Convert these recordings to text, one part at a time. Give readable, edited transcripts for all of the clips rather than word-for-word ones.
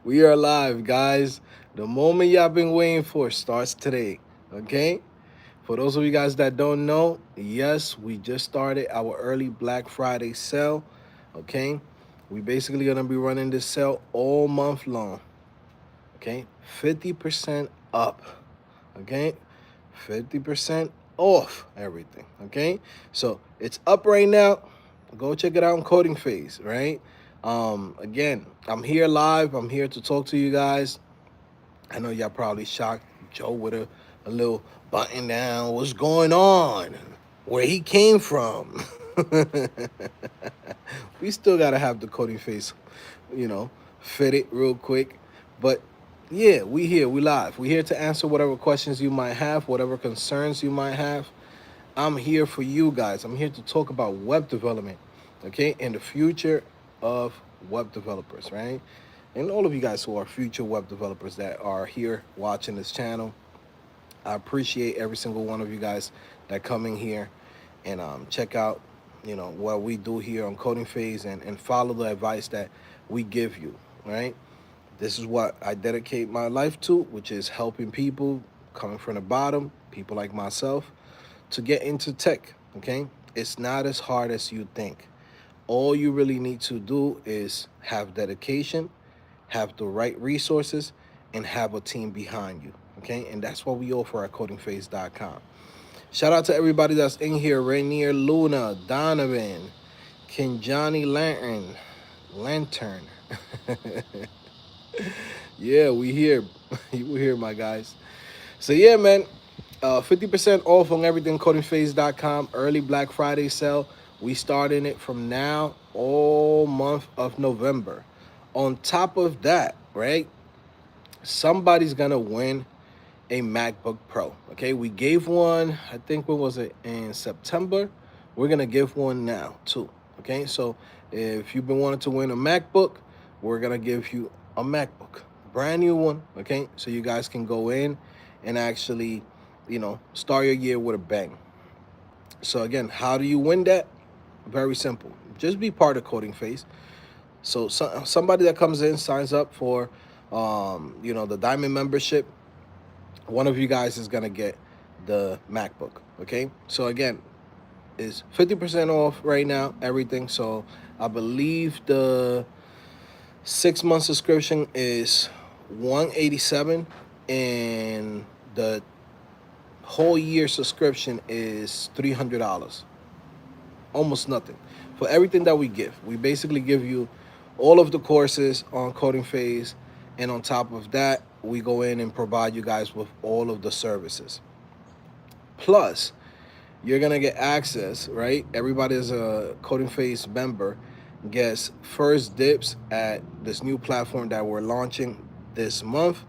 We are live, guys. The moment y'all been waiting for starts today. Okay? For those of you guys that don't know, yes, we just started our early Black Friday sale. Okay? We basically gonna be running this sale all month long. Okay? 50% up. Okay? 50% off everything. Okay? So it's up right now. Go check it out on CodingPhase, right? Again, I'm here live. I'm here to talk to you guys. I know y'all probably shocked Joe with a little button down. What's going on? Where he came from? We still gotta have the CodingPhase, you know, fit it real quick. But yeah, we here, we live. We here to answer whatever questions you might have, whatever concerns you might have. I'm here for you guys. I'm here to talk about web development, okay, and the future of web developers, right? And all of you guys who are future web developers that are here watching this channel, I appreciate every single one of you guys that come in here and check out, what we do here on CodingPhase and follow the advice that we give you, right? This is what I dedicate my life to, which is helping people coming from the bottom, people like myself, to get into tech, okay? It's not as hard as you think. All you really need to do is have dedication, have the right resources, and have a team behind you, okay? And that's what we offer at codingphase.com. Shout out to everybody that's in here: Rainier Luna, Donovan, Kinjani Lantern. Yeah, we here. We here, my guys. So yeah, man, 50% off on everything codingphase.com. Early Black Friday sale. We starting it from now all month of November. On top of that, right? Somebody's gonna win a MacBook Pro. Okay, we gave one. I think when was it, in September? We're gonna give one now too. Okay, so if you've been wanting to win a MacBook, we're gonna give you a MacBook, brand new one. Okay, so you guys can go in and actually, start your year with a bang. So again, how do you win that? Very simple. Just be part of Coding Phase. So somebody that comes in signs up for, the Diamond membership. One of you guys is gonna get the MacBook. Okay. So again, is 50% off right now. Everything. So I believe the 6 month subscription is 187, and the whole year subscription is $300. Almost nothing for everything that we give. We basically give you all of the courses on Coding Phase, and on top of that, we go in and provide you guys with all of the services. Plus, you're gonna get access, right? Everybody is a Coding Phase member gets first dips at this new platform that we're launching this month,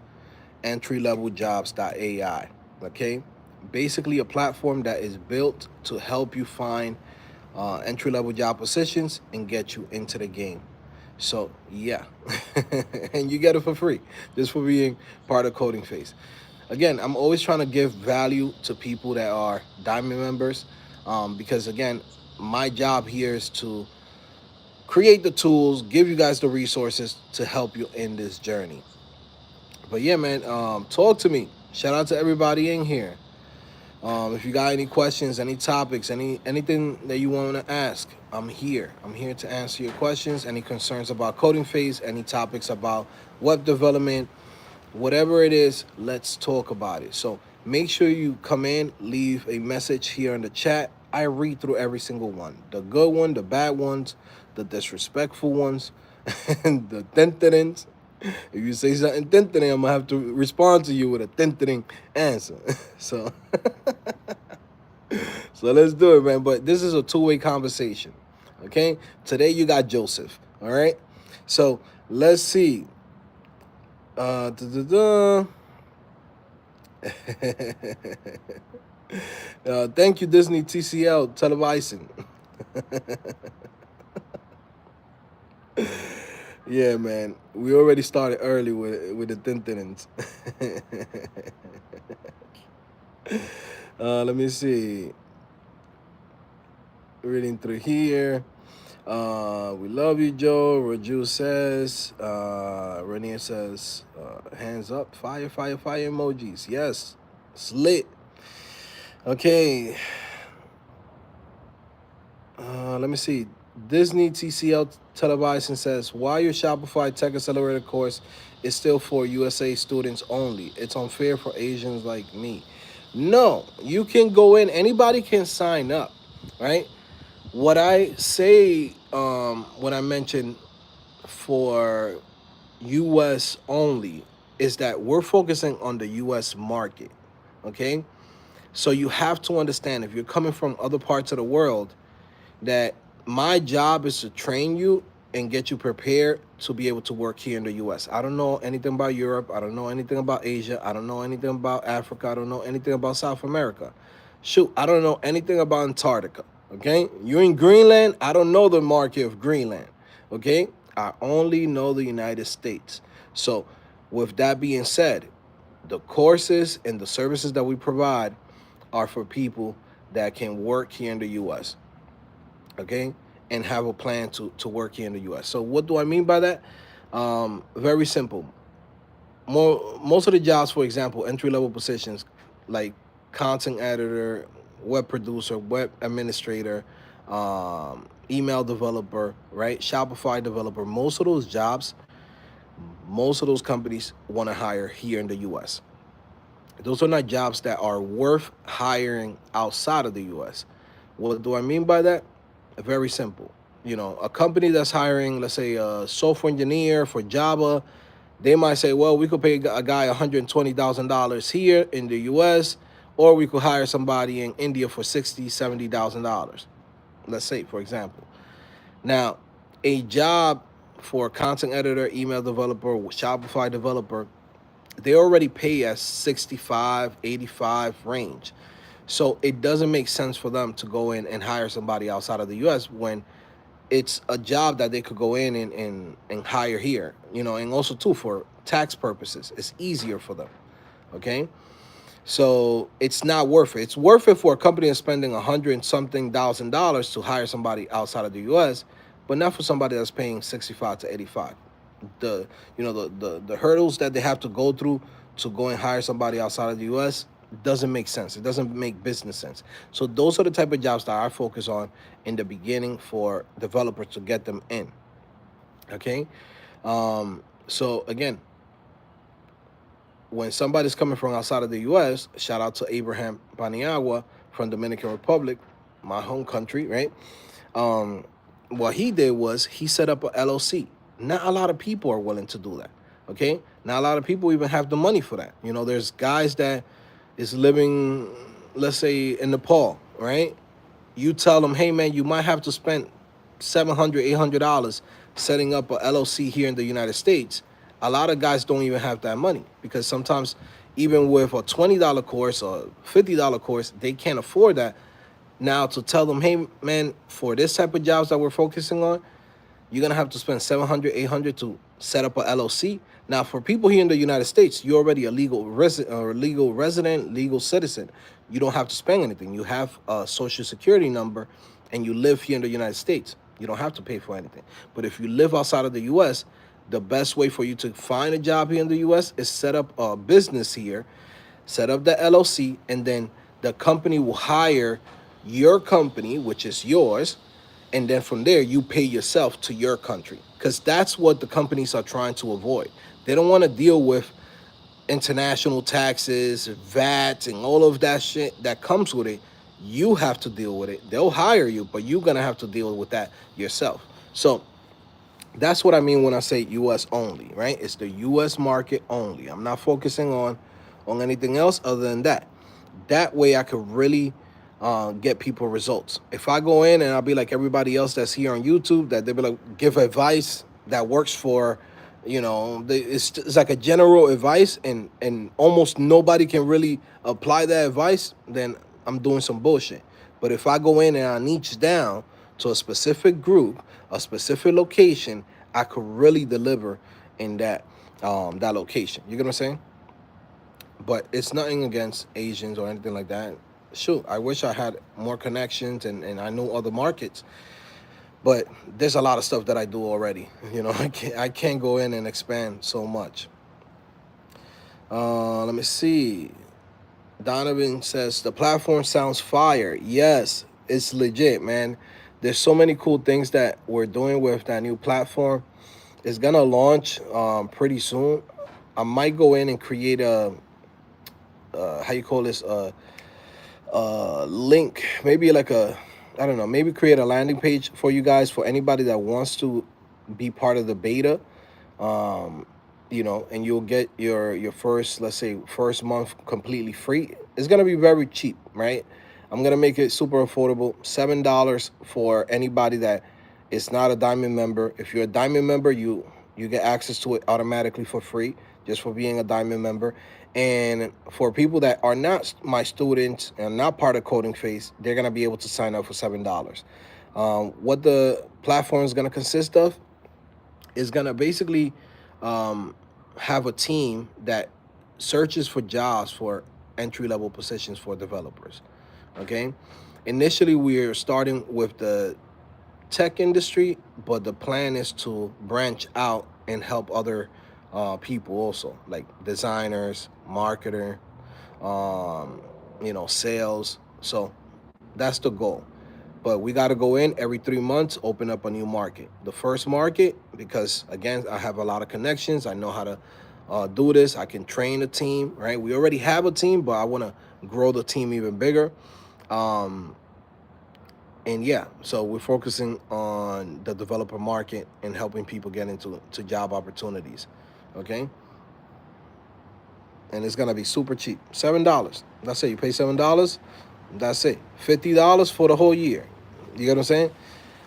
entryleveljobs.ai. Okay, basically a platform that is built to help you find entry-level job positions and get you into the game. So yeah, and you get it for free just for being part of Coding Phase. Again, I'm always trying to give value to people that are Diamond members, because again, my job here is to create the tools, give you guys the resources to help you in this journey. But yeah, man, talk to me. Shout out to everybody in here. If you got any questions, any topics, anything that you want to ask, I'm here. I'm here to answer your questions. Any concerns about Coding Phase, any topics about web development, whatever it is, let's talk about it. So make sure you come in, leave a message here in the chat. I read through every single one, the good one, the bad ones, the disrespectful ones, and the tentatives. If you say something tentative, I'm gonna have to respond to you with a tentative answer. So, so let's do it, man. But this is a two-way conversation. Okay. Today you got Joseph. All right. So let's see. Da, da, da. Thank you, Disney TCL Television. Yeah, man. We already started early with the tintins. Let me see. Reading through here. We love you, Joe. Raju says, Renier says, hands up, fire, fire, fire emojis. Yes, slit. Okay. Let me see. Disney TCL Television says, why your Shopify Tech Accelerator course is still for USA students only. It's unfair for Asians like me. No, you can go in. Anybody can sign up, right? What I say when I mention for US only is that we're focusing on the US market, okay? So you have to understand if you're coming from other parts of the world that my job is to train you and get you prepared to be able to work here in the US. I don't know anything about Europe. I don't know anything about Asia. I don't know anything about Africa. I don't know anything about South America. Shoot, I don't know anything about Antarctica. Okay? You're in Greenland. I don't know the market of Greenland. Okay? I only know the United States. So, with that being said, the courses and the services that we provide are for people that can work here in the US, okay, and have a plan to work here in the US. So what do I mean by that? Very simple. Most of the jobs, for example, entry level positions like content editor, web producer, web administrator, email developer, right? Shopify developer. Most of those jobs, most of those companies want to hire here in the US. Those are not jobs that are worth hiring outside of the US. What do I mean by that? Very simple. You know, a company that's hiring, let's say, a software engineer for Java, they might say, well, we could pay a guy $120,000 here in the US, or we could hire somebody in India for $60,000, $70,000. Let's say, for example. Now, a job for a content editor, email developer, Shopify developer, they already pay at 65, 85 range. So it doesn't make sense for them to go in and hire somebody outside of the US when it's a job that they could go in and hire here, you know, and also too for tax purposes. It's easier for them. Okay. So it's not worth it. It's worth it for a company that's spending $100,000 to hire somebody outside of the US, but not for somebody that's paying 65 to 85. The the hurdles that they have to go through to go and hire somebody outside of the US doesn't make sense. It doesn't make business sense. So those are the type of jobs that I focus on in the beginning for developers to get them in. Okay. So again, when somebody's coming from outside of the US, shout out to Abraham Paniagua from Dominican Republic, my home country, right? What he did was he set up a LLC. Not a lot of people are willing to do that. Okay? Not a lot of people even have the money for that. You know, there's guys that is living, let's say, in Nepal, right? You tell them, hey man, you might have to spend $700, $800 setting up a LLC here in the United States. A lot of guys don't even have that money because sometimes even with a $20 course or $50 course, they can't afford that. Now to tell them, hey man, for this type of jobs that we're focusing on, you're gonna have to spend 700, 800 to set up a LLC. Now, for people here in the United States, you're already a legal resident, legal citizen. You don't have to spend anything. You have a social security number, and you live here in the United States. You don't have to pay for anything. But if you live outside of the U.S., the best way for you to find a job here in the U.S. is set up a business here, set up the LLC, and then the company will hire your company, which is yours, and then from there you pay yourself to your country, because that's what the companies are trying to avoid. They don't want to deal with international taxes, VAT, and all of that shit that comes with it. You have to deal with it. They'll hire you, but you're gonna have to deal with that yourself. So that's what I mean when I say US only, right? It's the US market only. I'm not focusing on anything else other than that. That way I could really get people results. If I go in and I'll be like everybody else that's here on YouTube, that they be like give advice that works for, you know, it's like a general advice, and almost nobody can really apply that advice, then I'm doing some bullshit. But if I go in and I niche down to a specific group, a specific location, I could really deliver in that location. You get what I'm saying? But it's nothing against Asians or anything like that. Shoot, I wish I had more connections and I knew other markets. But there's a lot of stuff that I do already. I can't go in and expand so much. Let me see. Donovan says the platform sounds fire. Yes, it's legit, man. There's so many cool things that we're doing with that new platform. It's gonna launch pretty soon. I might go in and create a how you call this link, maybe like a, I don't know, maybe create a landing page for you guys, for anybody that wants to be part of the beta. um, and you'll get your first, let's say, first month completely free. It's gonna be very cheap, right? I'm gonna make it super affordable, $7 for anybody that is not a diamond member. If you're a diamond member, you get access to it automatically for free, just for being a diamond member. And for people that are not my students and not part of CodingPhase, they're gonna be able to sign up for $7. What the platform is gonna consist of is gonna basically um, have a team that searches for jobs for entry level positions for developers. Okay, initially we're starting with the tech industry, but the plan is to branch out and help other people also, like designers, marketer, um, sales. So that's the goal. But we got to go in every 3 months, open up a new market. The first market, because again, I have a lot of connections. I know how to do this. I can train a team, right? We already have a team, but I want to grow the team even bigger. Um, and yeah, so we're focusing on the developer market and helping people get into job opportunities. Okay. And it's going to be super cheap, $7. That's it. You pay $7. That's it. $50 for the whole year. You get what I'm saying?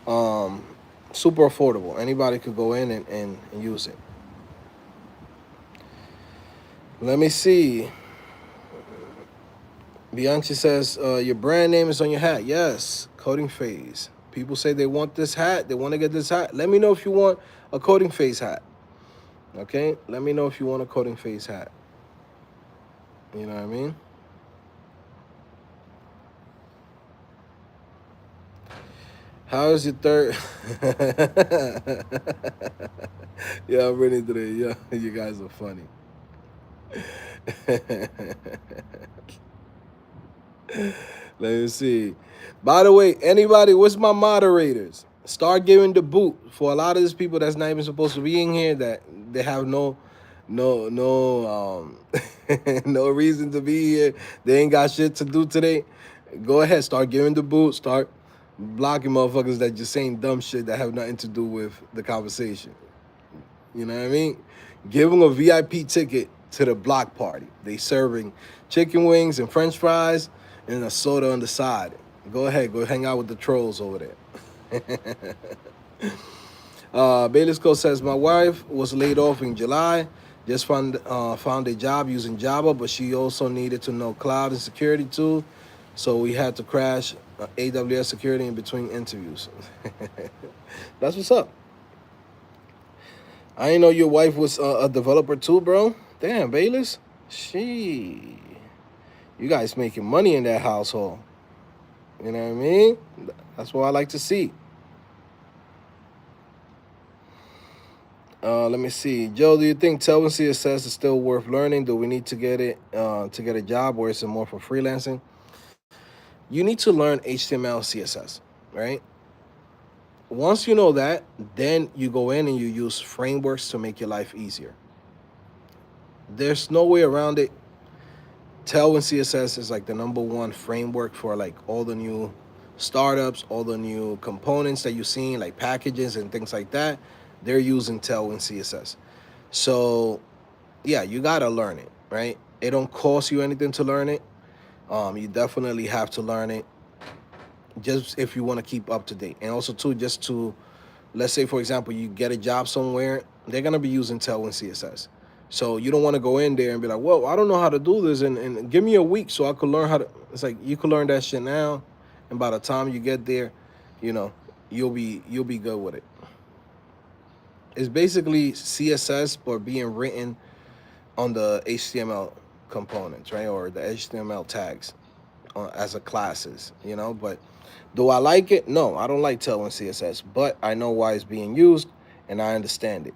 um, Super affordable. Anybody could go in and use it. Let me see. Bianchi says, your brand name is on your hat. Yes, CodingPhase. People say they want this hat. They want to get this hat. Let me know if you want a CodingPhase hat. Okay? Let me know if you want a CodingPhase hat. You know what I mean? How is your third? Yeah, I'm ready today. Yeah, you guys are funny. Let me see. By the way, anybody, what's my moderators? Start giving the boot for a lot of these people that's not even supposed to be in here, that they have no no reason to be here. They ain't got shit to do today. Go ahead, start giving the boot. Start blocking motherfuckers that just saying dumb shit that have nothing to do with the conversation. You know what I mean? Give them a VIP ticket to the block party. They serving chicken wings and French fries and a soda on the side. Go ahead, go hang out with the trolls over there. Bailey's says, my wife was laid off in July. Just found a job using Java, but she also needed to know cloud and security too. So we had to crash AWS security in between interviews. That's what's up. I didn't know your wife was a developer too, bro. Damn, Bayless. She, you guys making money in that household. You know what I mean? That's what I like to see. Let me see, Joe. Do you think Tailwind CSS is still worth learning? Do we need to get it to get a job, or is it more for freelancing? You need to learn HTML, CSS, right? Once you know that, then you go in and you use frameworks to make your life easier. There's no way around it. Tailwind CSS is like the #1 framework for like all the new startups, all the new components that you're seeing, like packages and things like that. They're using Tailwind CSS. So yeah, you gotta learn it, right? It don't cost you anything to learn it. You definitely have to learn it, just if you want to keep up to date, and also too, just to, let's say for example, you get a job somewhere, they're gonna be using Tailwind CSS. So you don't want to go in there and be like, well, I don't know how to do this, and give me a week so I could learn how to. It's like you could learn that shit now, and by the time you get there, you know, you'll be good with it. It's basically CSS but being written on the HTML components, right, or the HTML tags as a classes, but Do I like it? No, I don't like Tailwind CSS, but I know why it's being used and I understand it.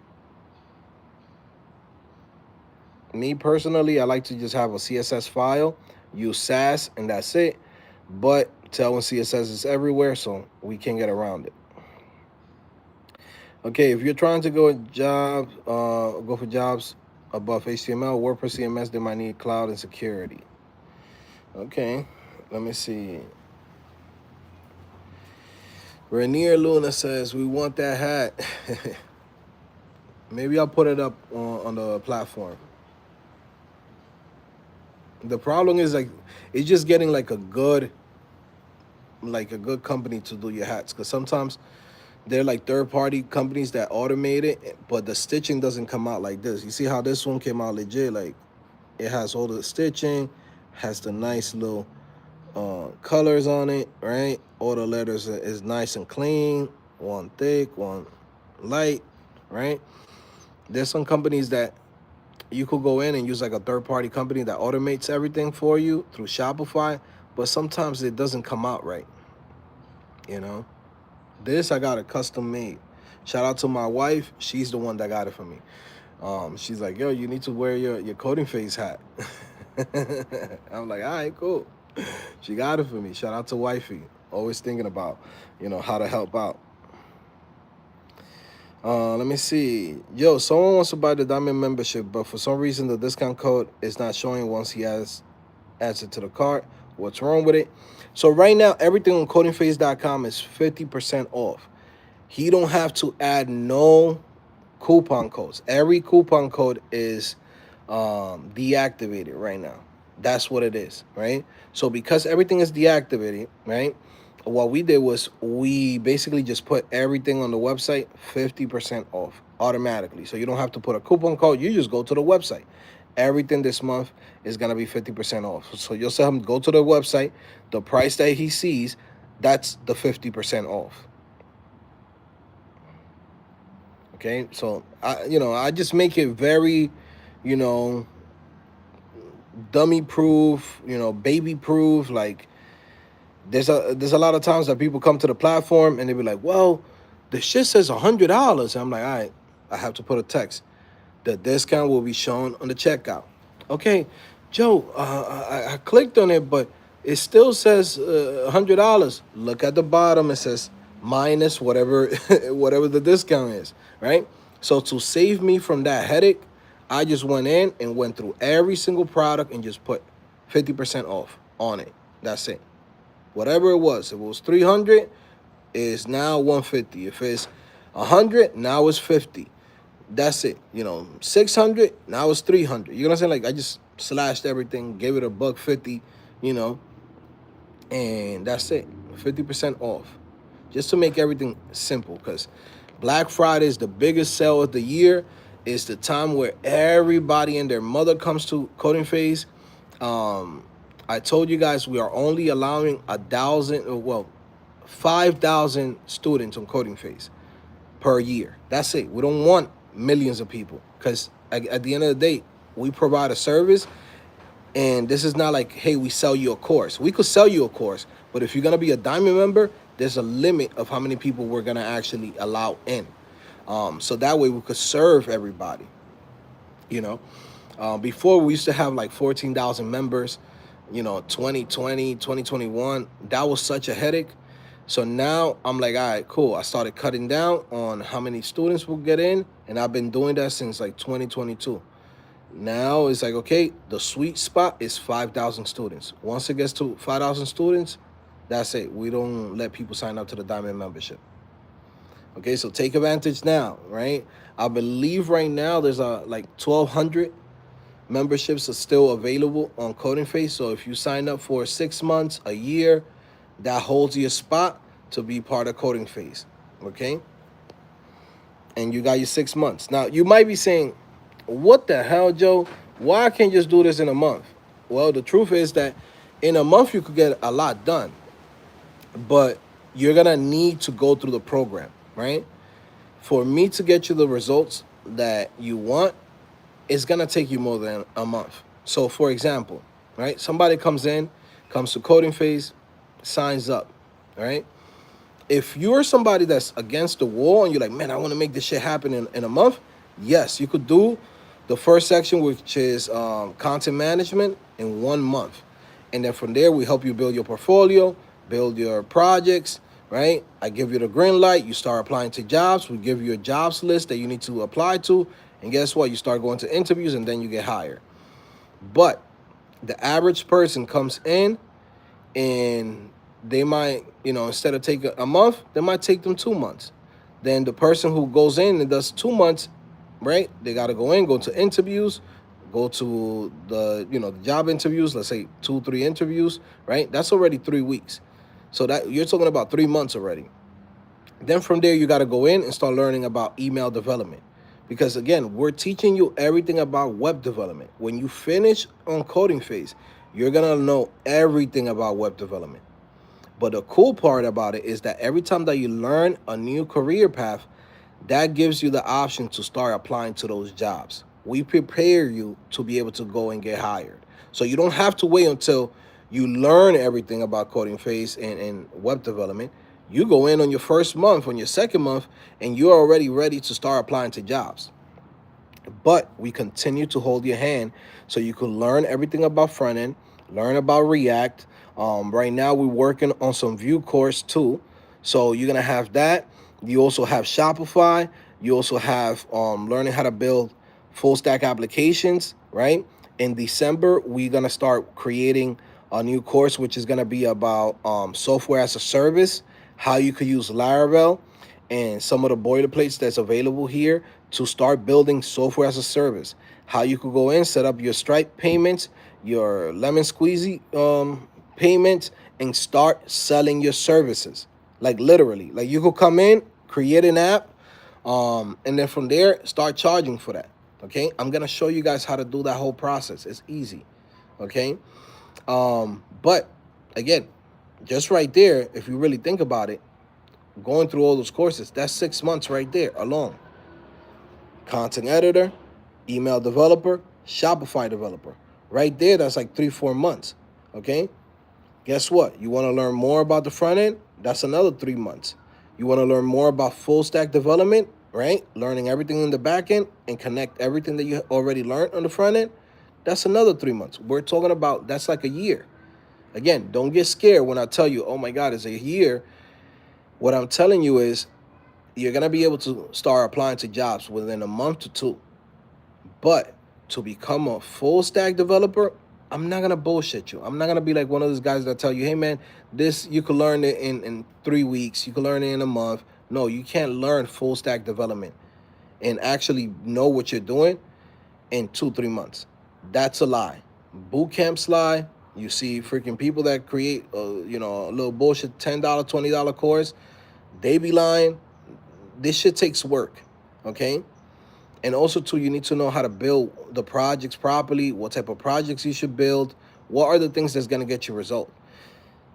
Me personally, I like to just have a CSS file, use Sass, and that's it. But Tailwind CSS is everywhere, so we can't get around it. Okay, if you're trying to go for jobs above HTML, WordPress, CMS, they might need cloud and security. Okay, let me see. Rainier Luna says, we want that hat. Maybe I'll put it up on the platform. The problem is like it's just getting like a good company to do your hats, because sometimes they're like third-party companies that automate it, but the stitching doesn't come out like this. You see how this one came out legit? Like it has all the stitching, has the nice little colors on it, right? All the letters is nice and clean, one thick, one light, right? There's some companies that you could go in and use like a third-party company that automates everything for you through Shopify, but sometimes it doesn't come out right, you know? This I got a custom made. Shout out to my wife. She's the one that got it for me. She's like, yo, you need to wear your CodingPhase hat. I'm like, all right, cool. She got it for me. Shout out to wifey. Always thinking about, how to help out. Let me see. Yo, someone wants to buy the Diamond membership, but for some reason the discount code is not showing once he adds it to the cart. What's wrong with it? So right now, everything on CodingPhase.com is 50% off. He don't have to add no coupon codes. Every coupon code is deactivated right now. That's what it is, right? So because everything is deactivated, right? What we did was we basically just put everything on the website 50% off automatically. So you don't have to put a coupon code. You just go to the website. Everything this month is going to be 50% off. So you'll see him go to the website. The price that he sees, that's the 50% off. Okay, so I just make it very, dummy proof, baby proof. Like there's a lot of times that people come to the platform and they be like, well, the shit says $100. And I'm like, all right, I have to put a text. The discount will be shown on the checkout. Okay, Joe, I clicked on it, but it still says $100. Look at the bottom. It says minus whatever whatever the discount is, right? So to save me from that headache, I just went in and went through every single product and just put 50% off on it. That's it. Whatever it was 300, is now 150. If it's 100, now it's 50. That's it. 600, now it's 300. You know what I'm saying? Like I just slashed everything, gave it $150, and that's it. 50% off. Just to make everything simple, because Black Friday is the biggest sale of the year. It's the time where everybody and their mother comes to CodingPhase. I told you guys we are only allowing 5,000 students on CodingPhase per year. That's it. We don't want millions of people, because at the end of the day, we provide a service, and this is not like, hey, we sell you a course. We could sell you a course, but if you're going to be a Diamond member, there's a limit of how many people we're going to actually allow in. So that way we could serve everybody. Before we used to have like 14,000 members, 2020, 2021, that was such a headache. So now I'm like, all right, cool. I started cutting down on how many students will get in, and I've been doing that since like 2022. Now it's like, okay, the sweet spot is 5,000 students. Once it gets to 5,000 students, that's it. We don't let people sign up to the Diamond membership. Okay, so take advantage now, right? I believe right now there's like 1,200 memberships are still available on CodingPhase. So if you sign up for 6 months, a year, that holds your spot to be part of CodingPhase, okay? And you got your 6 months. Now, you might be saying, what the hell, Joe? Why I can't just do this in a month? Well, the truth is that in a month you could get a lot done, but you're going to need to go through the program, right? For me to get you the results that you want, it's going to take you more than a month. So, for example, right, somebody comes to CodingPhase, signs up. All right. If you're somebody that's against the wall and you're like, man, I want to make this shit happen in a month, yes, you could do the first section, which is content management, in 1 month. And then from there, we help you build your portfolio, build your projects, right? I give you the green light. You start applying to jobs. We give you a jobs list that you need to apply to. And guess what? You start going to interviews and then you get hired. But the average person comes in and they might, instead of taking a month, they might take them 2 months. Then the person who goes in and does 2 months, right? They got to go in, go to interviews, go to the job interviews. Let's say 2, 3 interviews, right? That's already 3 weeks. So that you're talking about 3 months already. Then from there, you got to go in and start learning about email development. Because again, we're teaching you everything about web development. When you finish on CodingPhase, you're going to know everything about web development. But the cool part about it is that every time that you learn a new career path, that gives you the option to start applying to those jobs. We prepare you to be able to go and get hired. So you don't have to wait until you learn everything about CodingPhase and web development. You go in on your first month, on your second month, and you're already ready to start applying to jobs. But we continue to hold your hand so you can learn everything about front end, learn about React. Right now, we're working on some Vue course too. So you're going to have that. You also have Shopify. You also have learning how to build full stack applications, right? In December, we're going to start creating a new course, which is going to be about software as a service, how you could use Laravel, and some of the boilerplates that's available here to start building software as a service. How you could go in, set up your Stripe payments, your Lemon Squeezy payments, and start selling your services. Like literally, like you could come in, create an app, and then from there start charging for that. Okay, I'm gonna show you guys how to do that whole process. It's easy. Okay, but again, just right there, if you really think about it, going through all those courses, that's 6 months right there alone. Content editor, email developer, Shopify developer. Right there, that's like 3, 4 months. Okay? Guess what? You want to learn more about the front end? That's another 3 months. You want to learn more about full stack development, right? Learning everything in the back end and connect everything that you already learned on the front end? That's another 3 months. We're talking about that's like a year. Again, don't get scared when I tell you, oh my God, it's a year. What I'm telling you is you're going to be able to start applying to jobs within a month to two. But to become a full stack developer, I'm not going to bullshit you. I'm not going to be like one of those guys that tell you, hey, man, this you can learn it in 3 weeks. You can learn it in a month. No, you can't learn full stack development and actually know what you're doing in 2, 3 months. That's a lie. Boot camps lie. You see freaking people that create, a little bullshit $10, $20 course. They be lying. This shit takes work, okay? And also, too, you need to know how to build the projects properly, what type of projects you should build, what are the things that's going to get you result.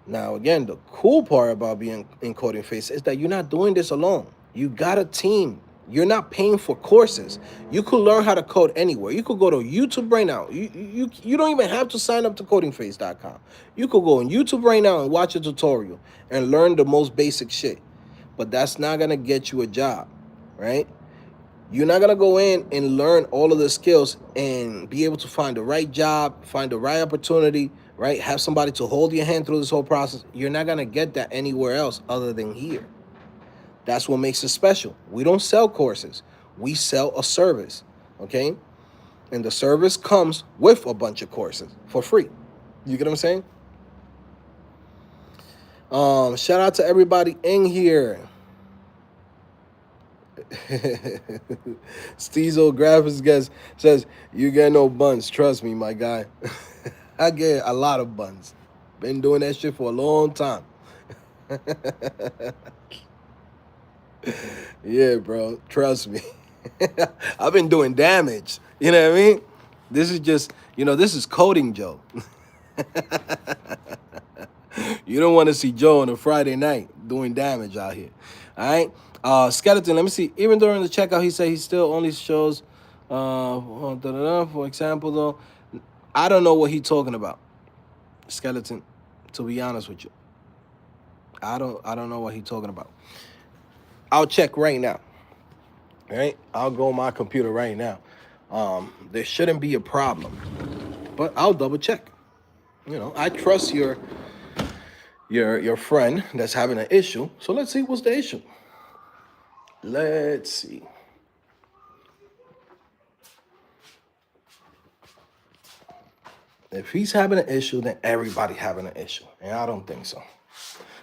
Now, again, the cool part about being in CodingPhase is that you're not doing this alone. You got a team. You're not paying for courses. You could learn how to code anywhere. You could go to YouTube right now. You don't even have to sign up to CodingPhase.com. You could go on YouTube right now and watch a tutorial and learn the most basic shit. But that's not going to get you a job, right? You're not going to go in and learn all of the skills and be able to find the right job, find the right opportunity, right? Have somebody to hold your hand through this whole process. You're not going to get that anywhere else other than here. That's what makes it special. We don't sell courses. We sell a service, okay? And the service comes with a bunch of courses for free. You get what I'm saying? Shout out to everybody in here. Steezo Graphics guys says, you get no buns. Trust me, my guy. I get a lot of buns. Been doing that shit for a long time. Yeah, bro. Trust me. I've been doing damage. You know what I mean? This is just, this is coding Joe. You don't want to see Joe on a Friday night doing damage out here. All right? Skeleton, let me see. Even during the checkout, he said he still only shows, for example, though. I don't know what he's talking about, Skeleton, to be honest with you. I don't know what he's talking about. I'll check right now. Right? I'll go on my computer right now. There shouldn't be a problem, but I'll double check. You know, I trust your friend that's having an issue. So let's see what's the issue. Let's see. If he's having an issue, then everybody having an issue, and I don't think so.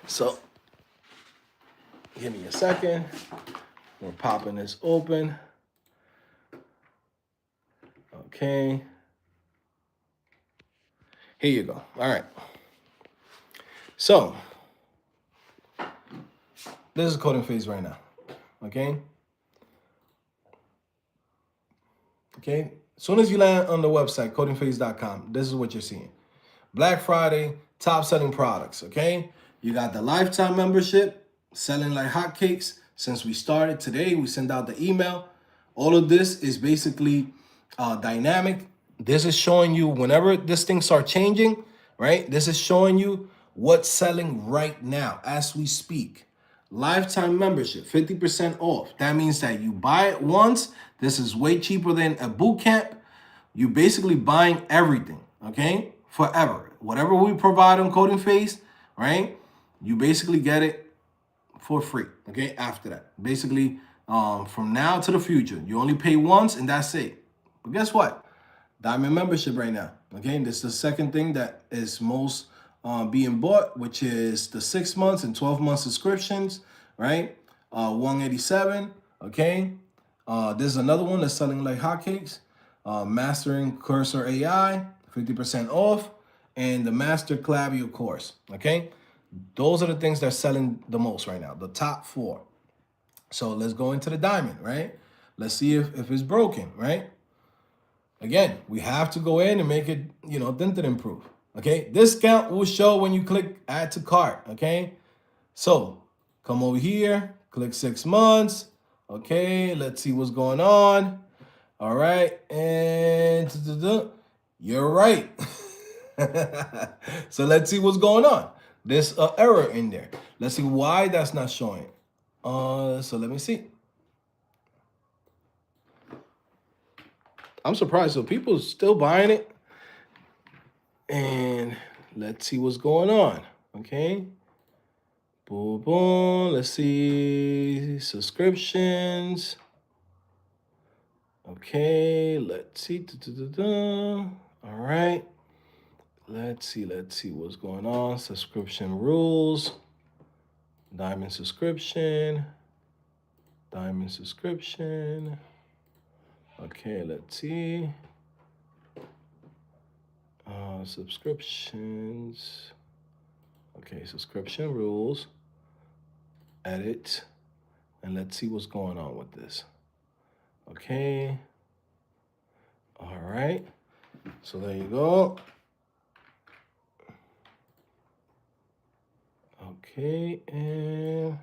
So give me a second. We're popping this open. Okay. Here you go. All right. So this is CodingPhase right now. Okay. Okay. As soon as you land on the website, CodingPhase.com, this is what you're seeing. Black Friday, top selling products. Okay. You got the lifetime membership, selling like hotcakes. Since we started today, we send out the email. All of this is basically dynamic. This is showing you whenever this thing starts changing, right? This is showing you what's selling right now as we speak. Lifetime membership, 50% off. That means that you buy it once. This is way cheaper than a boot camp. You're basically buying everything, okay? Forever. Whatever we provide on CodingPhase, right? You basically get it for free, okay? After that, basically, from now to the future, you only pay once and that's it. But guess what? Diamond membership right now, okay? This is the second thing that is most being bought, which is the 6 months and 12-month subscriptions, right? 187, okay? There's another one that's selling like hotcakes. Mastering Cursor AI, 50% off, and the Master Klaviyo course, okay? Those are the things that are selling the most right now, the top 4. So let's go into the diamond, right? Let's see if it's broken, right? Again, we have to go in and make it, dented improve, okay? Discount will show when you click add to cart, okay? So come over here, click 6 months, okay? Let's see what's going on. All right, and you're right. So let's see what's going on. There's an error in there. Let's see why that's not showing. So let me see. I'm surprised. So people are still buying it. And let's see what's going on. Okay. Boom, boom. Let's see subscriptions. Okay, let's see. All right. Let's see what's going on. Subscription rules. Diamond subscription. Diamond subscription. Okay, let's see. Subscriptions. Okay, subscription rules. Edit. And let's see what's going on with this. Okay. All right. So there you go. Okay, and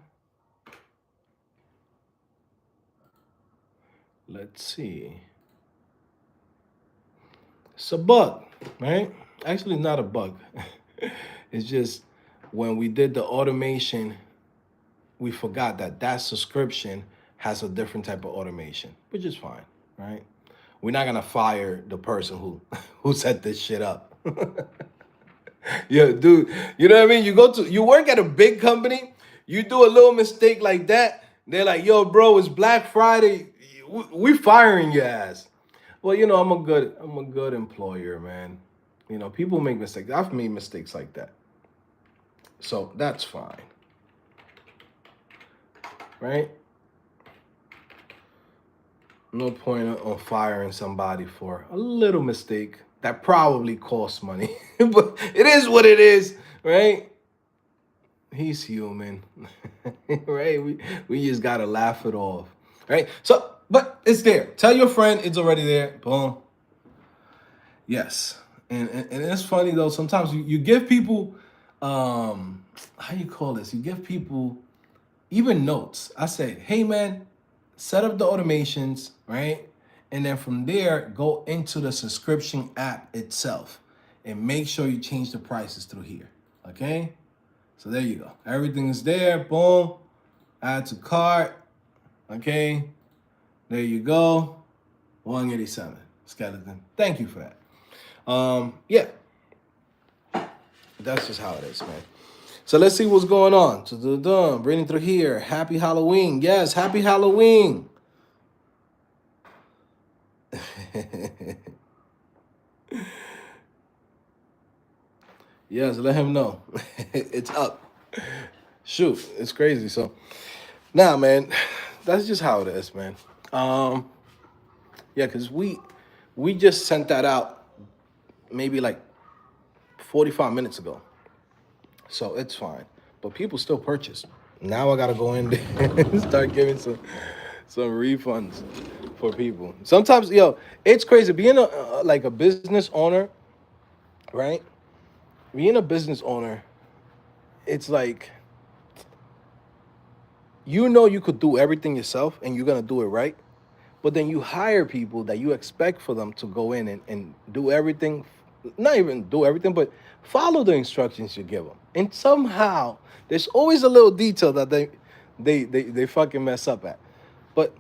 let's see. It's a bug, right? Actually, not a bug. It's just when we did the automation, we forgot that subscription has a different type of automation, which is fine, right? We're not gonna fire the person who set this shit up. Yeah, dude, you know what I mean? You work at a big company, you do a little mistake like that, they're like, yo, bro, it's Black Friday, we firing your ass. Well, I'm a good employer, man. People make mistakes. I've made mistakes like that. So that's fine. Right? No point on firing somebody for a little mistake that probably costs money. But it is what it is, right? He's human. Right? We just gotta laugh it off. Right? So, but it's there. Tell your friend it's already there. Boom. Yes. And it's funny though, sometimes you give people how you call this? You give people even notes. I say, hey man, set up the automations, right? And then from there, go into the subscription app itself and make sure you change the prices through here. Okay? So there you go. Everything is there. Boom. Add to cart. Okay. There you go. 187 skeleton. Thank you for that. Yeah. That's just how it is, man. So let's see what's going on. Reading through here. Happy Halloween. Yes, happy Halloween. Yes, let him know. It's up. Shoot, it's crazy. So now, man, that's just how it is, man. Yeah, because we just sent that out maybe like 45 minutes ago. So it's fine. But people still purchase. Now I gotta go in there and start giving some refunds for people. Sometimes, it's crazy being like a business owner, right? Being a business owner, it's like you could do everything yourself and you're gonna do it right. But then you hire people that you expect for them to go in and do everything, not even do everything, but follow the instructions you give them. And somehow there's always a little detail that they fucking mess up at. But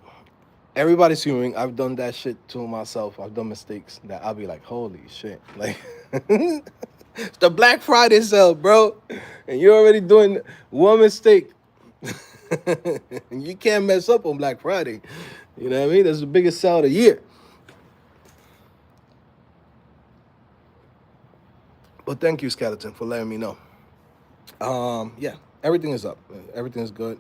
everybody's human. I've done that shit to myself. I've done mistakes that I'll be like, holy shit. Like it's the Black Friday sale, bro. And you're already doing one mistake. You can't mess up on Black Friday. You know what I mean? That's the biggest sale of the year. But thank you, Skeleton, for letting me know. Yeah, everything is up. Everything is good.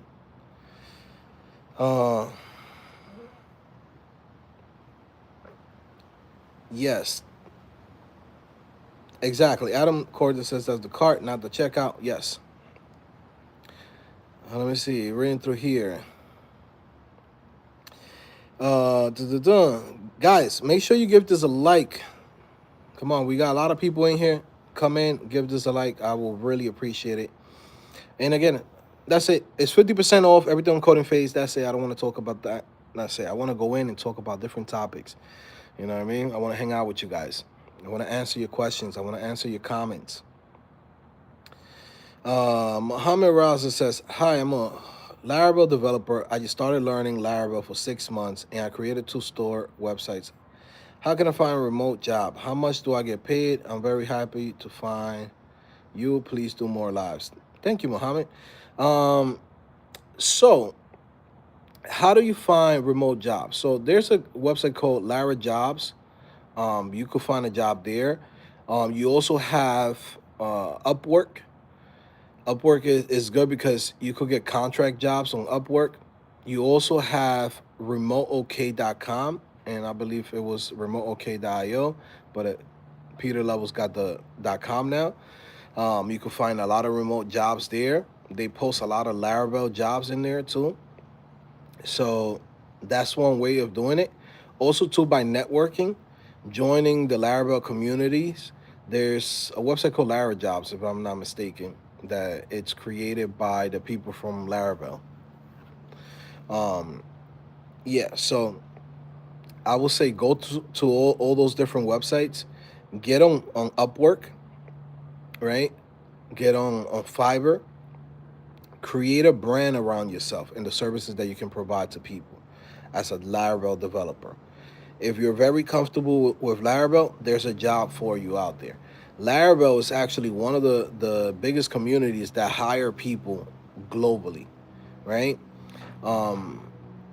Yes, exactly. Adam Corda says that's the cart, not the checkout. Yes. Let me see. Reading through here. Guys, make sure you give this a like. Come on, we got a lot of people in here. Come in, give this a like. I will really appreciate it. And again, that's it. It's 50% off everything on CodingPhase. That's it. I don't want to talk about that. That's it. I want to go in and talk about different topics. You know what I mean? I want to hang out with you guys. I want to answer your questions. I want to answer your comments. Mohammed Raza says, hi, I'm a Laravel developer. I just started learning Laravel for 6 months, and I created 2 store websites. How can I find a remote job? How much do I get paid? I'm very happy to find you. Please do more lives. Thank you, Mohammed. So how do you find remote jobs? So there's a website called Lara Jobs. You could find a job there. You also have Upwork. Upwork is good because you could get contract jobs on Upwork. You also have remoteok.com, and I believe it was remoteok.io, but Peter Levels got the .com now. You can find a lot of remote jobs there. They post a lot of Laravel jobs in there too. So that's one way of doing it. Also too, by networking, joining the Laravel communities. There's a website called Lara Jobs, if I'm not mistaken, that it's created by the people from Laravel. Yeah, so I will say go to all those different websites, get on Upwork, right? Get on Fiverr, create a brand around yourself and the services that you can provide to people as a Laravel developer. If you're very comfortable with Laravel, there's a job for you out there. Laravel is actually one of the biggest communities that hire people globally, right?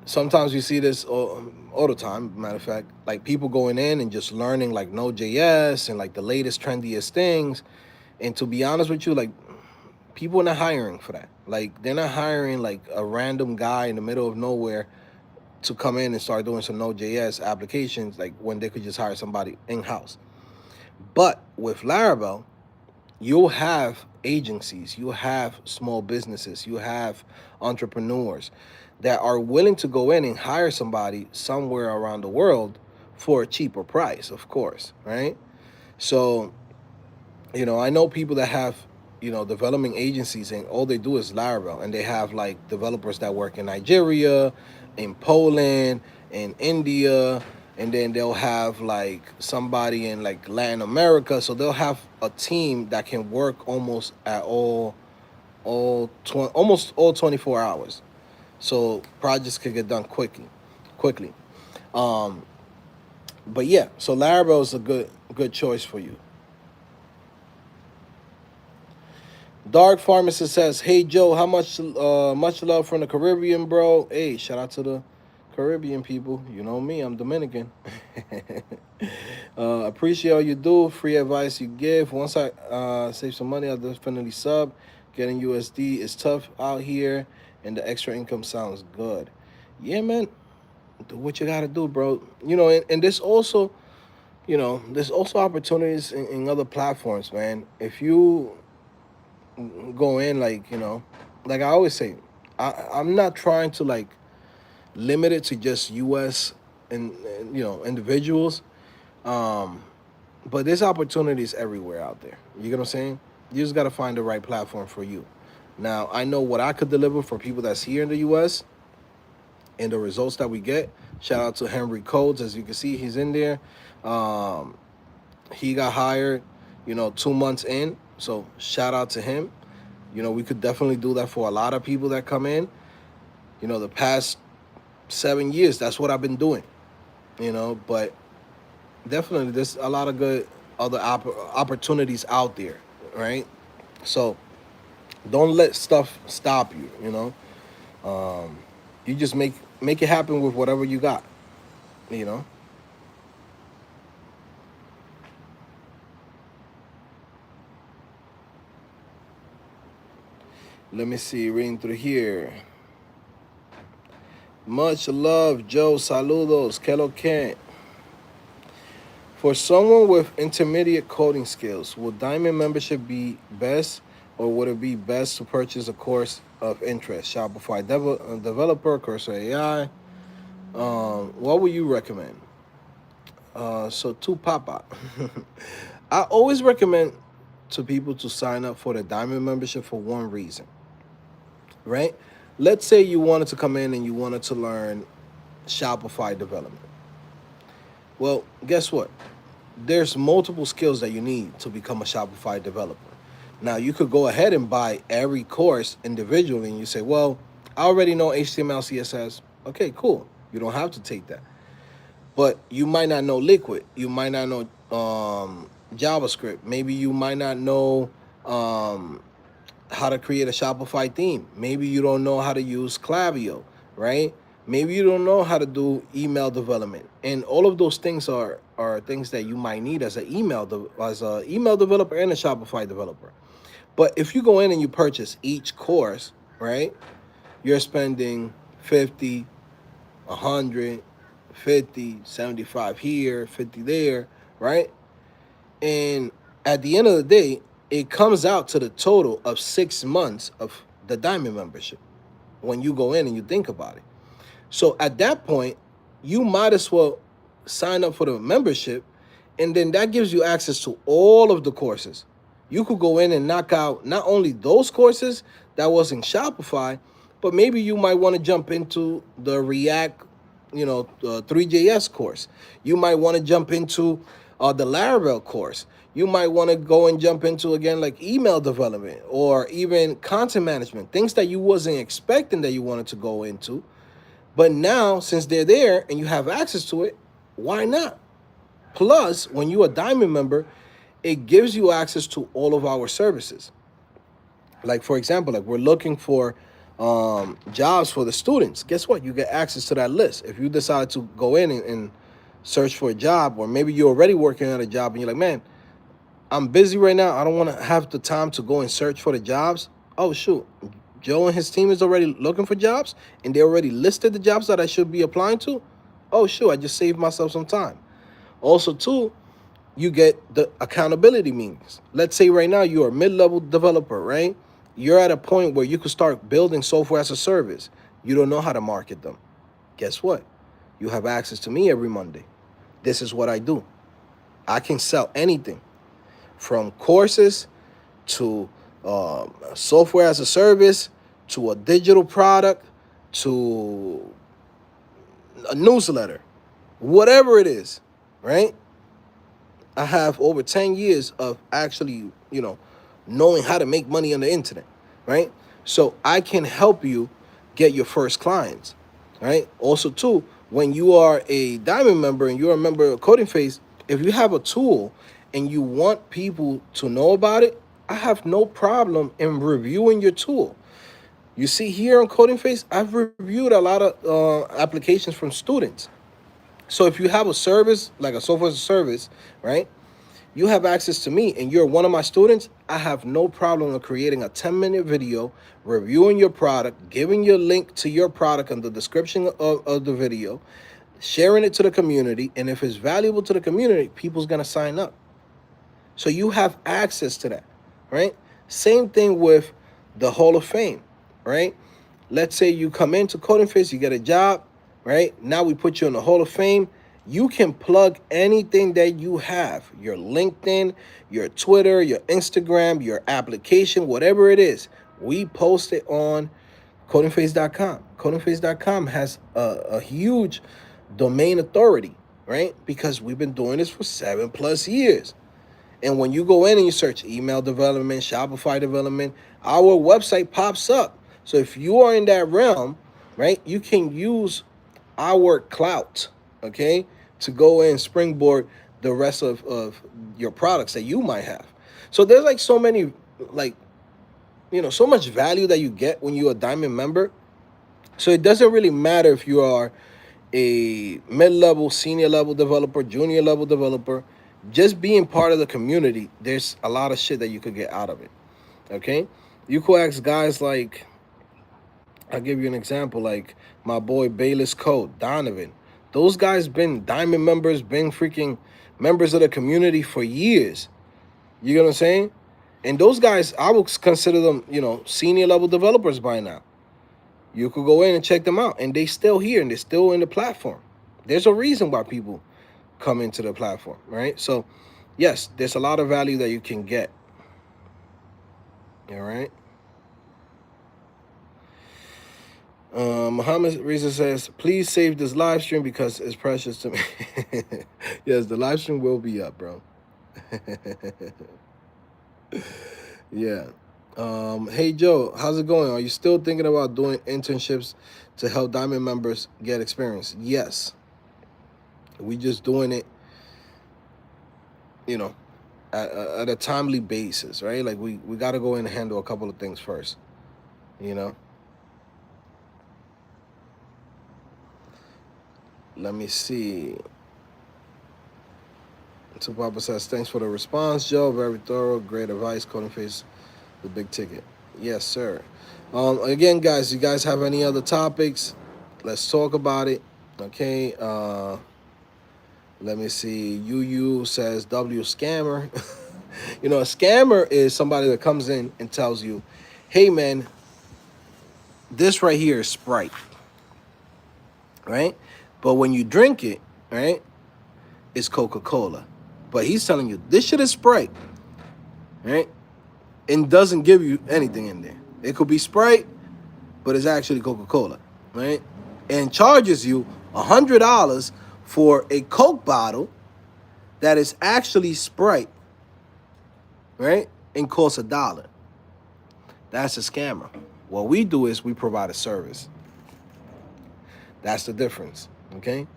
Sometimes you see this all the time. Matter of fact, like people going in and just learning like Node.js and like the latest trendiest things. And to be honest with you, like people are not hiring for that. Like they're not hiring like a random guy in the middle of nowhere to come in and start doing some Node.js applications, like when they could just hire somebody in-house. But with Laravel, you'll have agencies, you'll have small businesses, you have entrepreneurs that are willing to go in and hire somebody somewhere around the world for a cheaper price, of course, right? So, I know people that have, development agencies and all they do is Laravel, and they have like developers that work in Nigeria, in Poland, in India, and then they'll have like somebody in like Latin America. So they'll have a team that can work almost at all almost all 24 hours. So projects could get done quickly. Um, but yeah, so Laravel is a good choice for you. Dark Pharmacist says, "Hey Joe, how much love from the Caribbean, bro? Hey, shout out to the Caribbean people. You know me, I'm Dominican. Appreciate all you do. Free advice you give. Once I save some money, I'll definitely sub. Getting USD is tough out here, and the extra income sounds good. Yeah, man. Do what you gotta do, bro. And there's also opportunities in other platforms, man. If you go in like I always say, I'm not trying to like limit it to just U.S. and individuals, um, but there's opportunities everywhere out there. You get what I'm saying? You just got to find the right platform for you. Now I know what I could deliver for people that's here in the U.S. and the results that we get. Shout out to Henry Codes, as you can see, he's in there. Um, he got hired, 2 months in. So shout out to him. We could definitely do that for a lot of people that come in. The past 7 years, that's what I've been doing. But definitely there's a lot of good other opportunities out there, right? So don't let stuff stop you. Um, you just make it happen with whatever you got. You know. Let me see. Reading through here. Much love, Joe. Saludos. Que lo que? For someone with intermediate coding skills, would Diamond membership be best, or would it be best to purchase a course of interest? Shopify developer, Cursor AI. What would you recommend? So to Papa, I always recommend to people to sign up for the Diamond membership for one reason, right? Let's say you wanted to come in and you wanted to learn Shopify development. Well, guess what? There's multiple skills that you need to become a Shopify developer. Now, you could go ahead and buy every course individually, and you say, well, I already know HTML, CSS. Okay, cool. You don't have to take that. But you might not know Liquid. You might not know JavaScript. Maybe you might not know um, how to create a Shopify theme. Maybe you don't know how to use Klaviyo, right? Maybe you don't know how to do email development, and all of those things are things that you might need as an email developer and a Shopify developer. But if you go in and you purchase each course, right, you're spending 50, 100, 50, 75 here, 50 there, right? And at the end of the day, it comes out to the total of 6 months of the Diamond membership when you go in and you think about it. So at that point, you might as well sign up for the membership, and then that gives you access to all of the courses. You could go in and knock out not only those courses that was in Shopify, but maybe you might want to jump into the React, 3JS course. You might want to jump into the Laravel course. You might want to go and jump into, again, like email development or even content management, things that you wasn't expecting that you wanted to go into. But now, since they're there and you have access to it, why not? Plus, when you're a Diamond member, it gives you access to all of our services. Like, for example, like we're looking for jobs for the students. Guess what? You get access to that list. If you decide to go in and search for a job, or maybe you're already working at a job and you're like, man, I'm busy right now. I don't want to have the time to go and search for the jobs. Oh, shoot. Joe and his team is already looking for jobs, and they already listed the jobs that I should be applying to. Oh, shoot. I just saved myself some time. Also, too, you get the accountability meetings. Let's say right now you're a mid-level developer, right? You're at a point where you could start building software as a service. You don't know how to market them. Guess what? You have access to me every Monday. This is what I do. I can sell anything from courses to software as a service to a digital product to a newsletter, whatever it is, right? I have over 10 years of actually, knowing how to make money on the internet. right? So I can help you get your first clients, right? Also, too, when you are a diamond member and you're a member of CodingPhase, if you have a tool and you want people to know about it, I have no problem in reviewing your tool. You see here on CodingPhase, I've reviewed a lot of applications from students. So if you have a service like a software as a service, right? You have access to me and you're one of my students, I have no problem with creating a 10-minute video, reviewing your product, giving you a link to your product in the description of the video, sharing it to the community. And if it's valuable to the community, people's going to sign up. So you have access to that, right? Same thing with the Hall of Fame, right? Let's say you come into CodingPhase, you get a job, right? Now we put you in the Hall of Fame. You can plug anything that you have, your LinkedIn, your Twitter, your Instagram, your application, whatever it is. We post it on CodingPhase.com. CodingPhase.com has a huge domain authority, right? Because we've been doing this for 7+ years. And when you go in and you search email development, Shopify development, our website pops up. So if you are in that realm, right, you can use our clout, okay, to go in and springboard the rest of your products that you might have. So there's like so many, like, so much value that you get when you're a diamond member. So it doesn't really matter if you are a mid-level, senior level developer, junior level developer. Just being part of the community, there's a lot of shit that you could get out of it. Okay? You could ask guys like, I'll give you an example, like my boy Bayless Code, Donovan. Those guys been diamond members, been freaking members of the community for years. You know what I'm saying? And those guys, I would consider them, senior level developers by now. You could go in and check them out, and they still here, and they're still in the platform. There's a reason why people come into the platform, right? So, yes, there's a lot of value that you can get. All right. Muhammad Reza says, please save this live stream because it's precious to me. Yes, the live stream will be up, bro. Yeah. Hey, Joe, how's it going? Are you still thinking about doing internships to help Diamond members get experience? Yes. We just doing it, at a timely basis, right? Like we got to go in and handle a couple of things first, Let me see. So Papa says, thanks for the response, Joe. Very thorough, great advice. CodingPhase, the big ticket. Yes, sir. Again, guys, you guys have any other topics? Let's talk about it. Okay. Let me see. UU says W scammer. A scammer is somebody that comes in and tells you, hey, man, this right here is Sprite, right? But when you drink it, right, it's Coca-Cola. But he's telling you, this shit is Sprite, right? And doesn't give you anything in there. It could be Sprite, but it's actually Coca-Cola, right? And charges you $100 for a Coke bottle that is actually Sprite, right? And costs $1. That's a scammer. What we do is we provide a service. That's the difference, okay?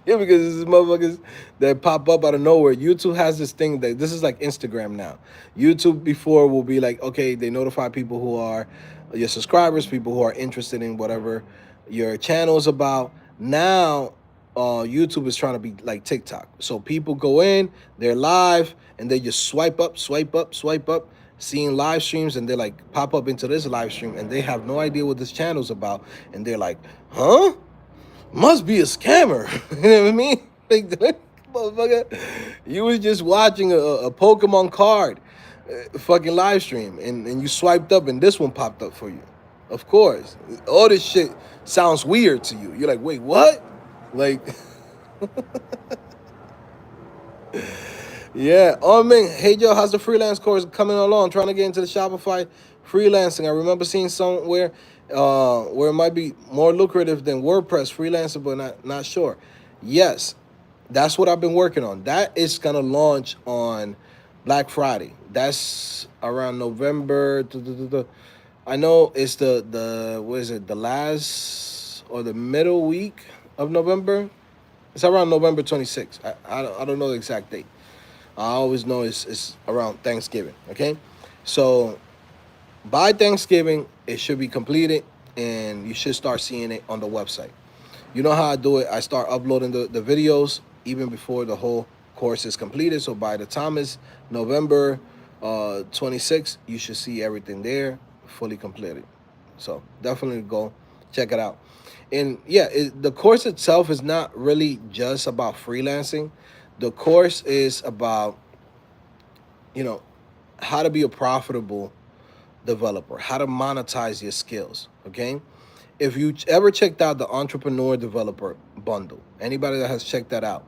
Yeah, because this is motherfuckers that pop up out of nowhere. YouTube has this thing that this is like Instagram now. YouTube before will be like, okay, they notify people who are your subscribers, people who are interested in whatever your channel is about. Now, YouTube is trying to be like TikTok. So people go in, they're live, and they just swipe up, seeing live streams, and they like pop up into this live stream, and they have no idea what this channel's about, and they're like, huh? Must be a scammer. You know what I mean? Like, motherfucker, you was just watching a Pokemon card fucking live stream, and you swiped up, and this one popped up for you. Of course. All this shit sounds weird to you. You're like, wait, what? Like, yeah. Oh, man. Hey, Joe, how's the freelance course coming along? Trying to get into the Shopify freelancing. I remember seeing somewhere where it might be more lucrative than WordPress freelancer, but not sure. Yes, that's what I've been working on. That is going to launch on Black Friday. That's around November. I know it's the what is it? The last or the middle week of November. It's around November 26th. I don't know the exact date. I always know it's around Thanksgiving. Okay, so by Thanksgiving it should be completed, and you should start seeing it on the website. You know how I do it. I start uploading the videos even before the whole course is completed. So by the time it's November 26th, you should see everything there fully completed. So definitely go check it out. And yeah, the course itself is not really just about freelancing. The course is about, you know, how to be a profitable developer, how to monetize your skills. Okay. If you ever checked out the entrepreneur developer bundle, anybody that has checked that out,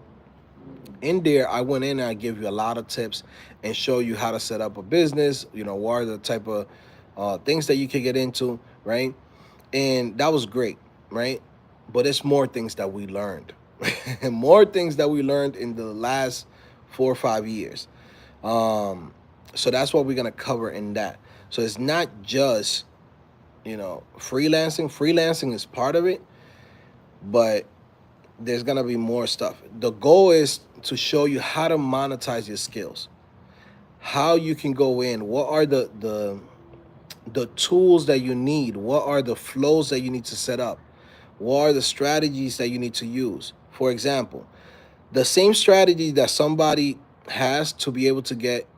in there I went in and I give you a lot of tips and show you how to set up a business, what are the type of things that you can get into, right? And that was great, right? But it's more things that we learned. More things that we learned in the last 4 or 5 years. So that's what we're gonna cover in that. So it's not just freelancing. Freelancing is part of it, but there's gonna be more stuff. The goal is to show you how to monetize your skills, how you can go in, what are the tools that you need, what are the flows that you need to set up, what are the strategies that you need to use. For example, the same strategy that somebody has to be able to get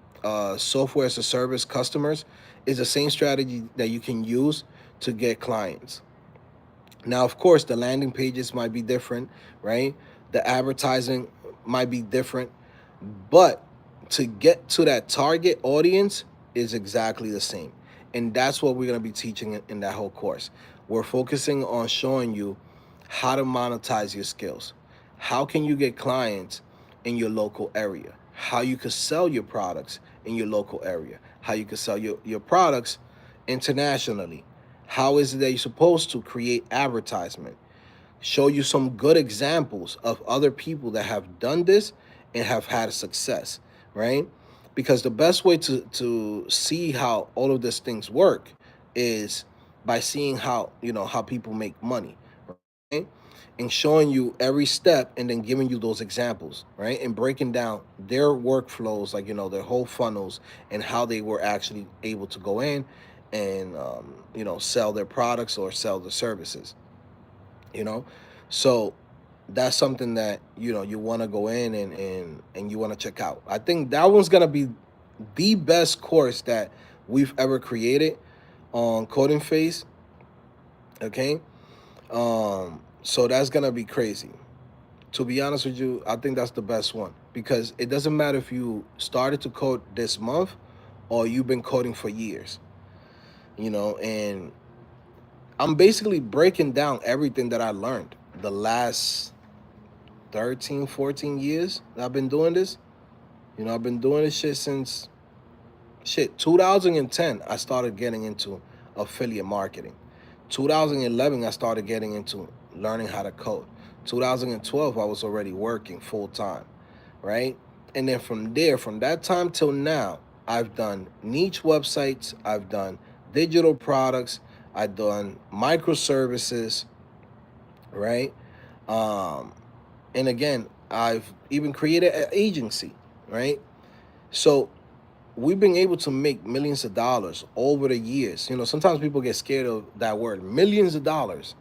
software as a service customers is the same strategy that you can use to get clients. Now, of course, the landing pages might be different, right? The advertising might be different, but to get to that target audience is exactly the same. And that's what we're going to be teaching in that whole course. We're focusing on showing you how to monetize your skills. How can you get clients in your local area? How you could sell your products in your local area? How you could sell your products internationally? How is it that you're supposed to create advertisement? Show you some good examples of other people that have done this and have had success, right? Because the best way to see how all of these things work is by seeing how people make money, right? And showing you every step and then giving you those examples, right? And breaking down their workflows, like their whole funnels and how they were actually able to go in and sell their products or sell the services, you know so that's something that you want to go in and you want to check out. I think that one's going to be the best course that we've ever created on CodingPhase. Okay. So that's going to be crazy. To be honest with you, I think that's the best one, because it doesn't matter if you started to code this month or you've been coding for years, and I'm basically breaking down everything that I learned the last 13, 14 years that I've been doing this. I've been doing this shit since 2010. I started getting into affiliate marketing. 2011, I started getting into learning how to code. 2012, I was already working full time, right? And then from there, from that time till now, I've done niche websites, I've done digital products, I've done microservices, right? Um, and again, I've even created an agency, right? So we've been able to make millions of dollars over the years. Sometimes people get scared of that word, millions of dollars.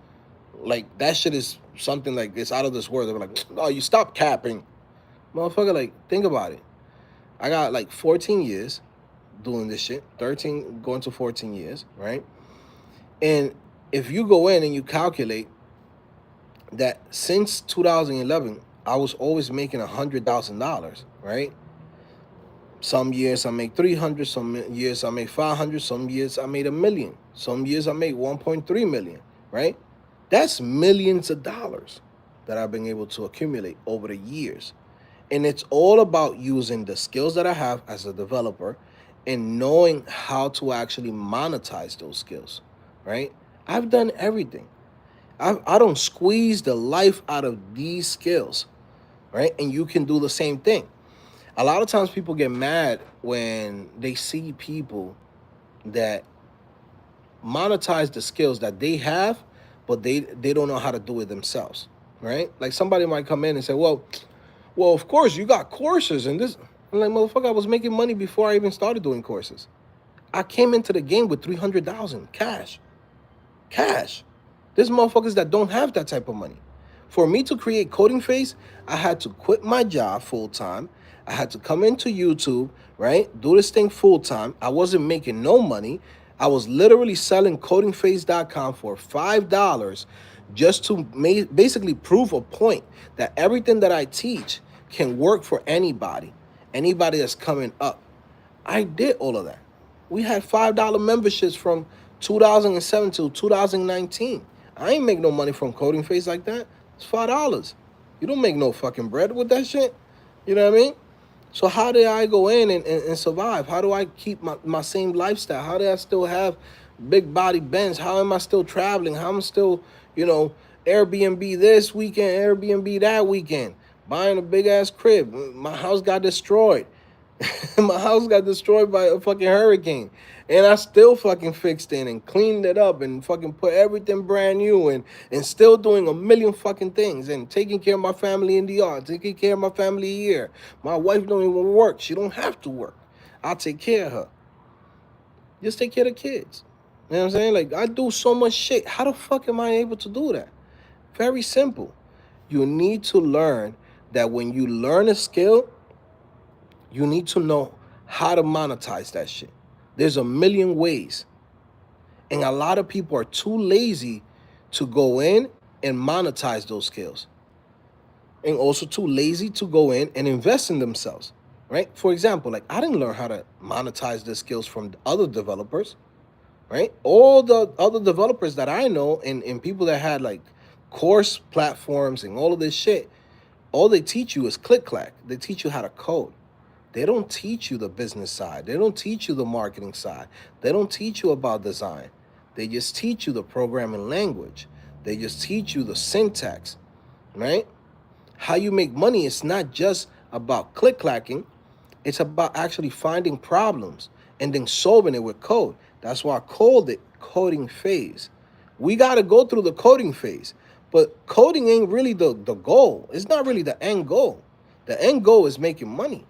Like that shit is something like it's out of this world. They're like, oh, you stop capping, motherfucker. Like, think about it. I got like 14 years doing this shit, 13 going to 14 years, right? And if you go in and you calculate that since 2011, I was always making $100,000, right? Some years I make 300, some years I make 500, some years I made 1 million, some years I made 1.3 million, right? That's millions of dollars that I've been able to accumulate over the years. And it's all about using the skills that I have as a developer and knowing how to actually monetize those skills, right? I've done everything. I don't squeeze the life out of these skills, right? And you can do the same thing. A lot of times people get mad when they see people that monetize the skills that they have, but they don't know how to do it themselves, right? Like somebody might come in and say, well, of course you got courses and this. I'm like, motherfucker, I was making money before I even started doing courses. I came into the game with 300,000 cash. Cash. There's motherfuckers that don't have that type of money. For me to create CodingPhase, I had to quit my job full time. I had to come into YouTube, right? Do this thing full time. I wasn't making no money. I was literally selling CodingPhase.com for $5 just to basically prove a point that everything that I teach can work for anybody that's coming up. I did all of that. We had $5 memberships from 2007 to 2019. I ain't make no money from CodingPhase like that. It's $5. You don't make no fucking bread with that shit. You know what I mean? So how did I go in and survive? How do I keep my same lifestyle? How do I still have big body bends? How am I still traveling? How am I still, Airbnb this weekend, Airbnb that weekend, buying a big ass crib? My house got destroyed. My house got destroyed by a fucking hurricane. And I still fucking fixed it and cleaned it up and fucking put everything brand new and still doing a million fucking things and taking care of my family in the yard, taking care of my family here. My wife don't even work. She don't have to work. I'll take care of her. Just take care of the kids. You know what I'm saying? Like, I do so much shit. How the fuck am I able to do that? Very simple. You need to learn that when you learn a skill, you need to know how to monetize that shit. There's a million ways. And a lot of people are too lazy to go in and monetize those skills. And also too lazy to go in and invest in themselves, right? For example, like I didn't learn how to monetize the skills from other developers, right? All the other developers that I know and people that had like course platforms and all of this shit, all they teach you is click-clack. They teach you how to code. They don't teach you the business side. They don't teach you the marketing side. They don't teach you about design. They just teach you the programming language. They just teach you the syntax, right? How you make money is not just about click-clacking. It's about actually finding problems and then solving it with code. That's why I called it coding phase. We got to go through the coding phase. But coding ain't really the goal. It's not really the end goal. The end goal is making money.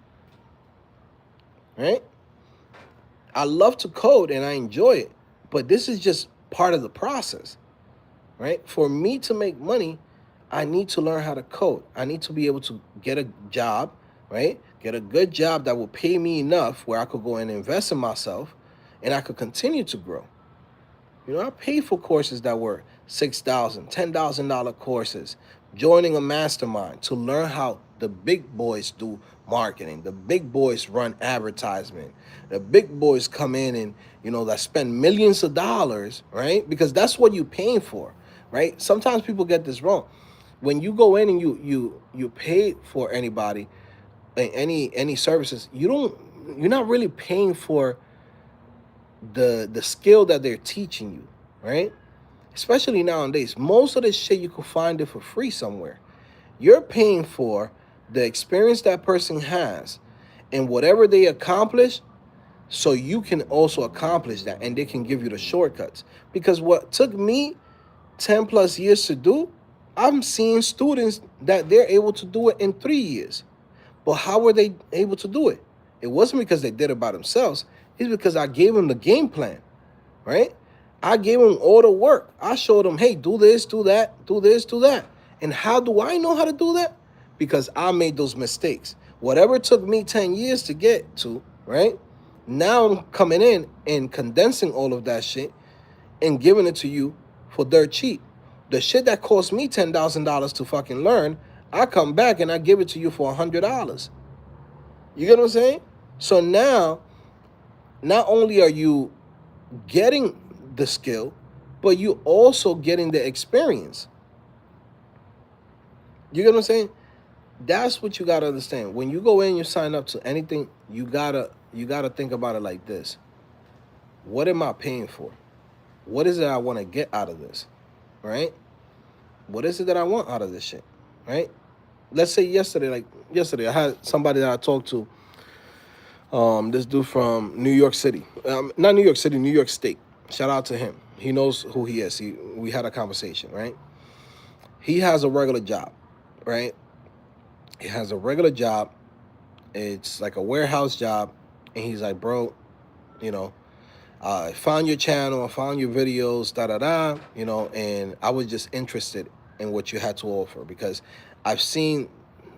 Right? I love to code and I enjoy it, but this is just part of the process, right? For me to make money, I need to learn how to code. I need to be able to get a job, right? Get a good job that will pay me enough where I could go and invest in myself and I could continue to grow. I paid for courses that were $6,000, $10,000 courses, joining a mastermind to learn how the big boys do marketing. The big boys run advertisement. The big boys come in and, that spend millions of dollars, right? Because that's what you're paying for, right? Sometimes people get this wrong. When you go in and you pay for anybody, any services, you're not really paying for the skill that they're teaching you, right? Especially nowadays, most of this shit you can find it for free somewhere. You're paying for the experience that person has and whatever they accomplish, so you can also accomplish that and they can give you the shortcuts. Because what took me 10 plus years to do, I'm seeing students that they're able to do it in 3 years. But how were they able to do it? It wasn't because they did it by themselves. It's because I gave them the game plan, right? I gave them all the work. I showed them, hey, do this, do that, do this, do that. And how do I know how to do that? Because I made those mistakes. Whatever took me 10 years to get to, right? Now I'm coming in and condensing all of that shit and giving it to you for dirt cheap. The shit that cost me $10,000 to fucking learn, I come back and I give it to you for $100. You get what I'm saying? So now, not only are you getting the skill, but you also getting the experience. You get what I'm saying? That's what you gotta understand. When you go in, you sign up to anything, you gotta think about it like this. What am I paying for? What is it I want to get out of this? Right? What is it that I want out of this shit? Right? Let's say yesterday, like yesterday. I had somebody that I talked to. This dude from New York City, not New York City, New York State. Shout out to him. He knows who he is. We had a conversation, right? He has a regular job, right? He has a regular job. It's like a warehouse job, and he's like, bro, you know, I found your channel, I found your videos, da da da, and I was just interested in what you had to offer because I've seen,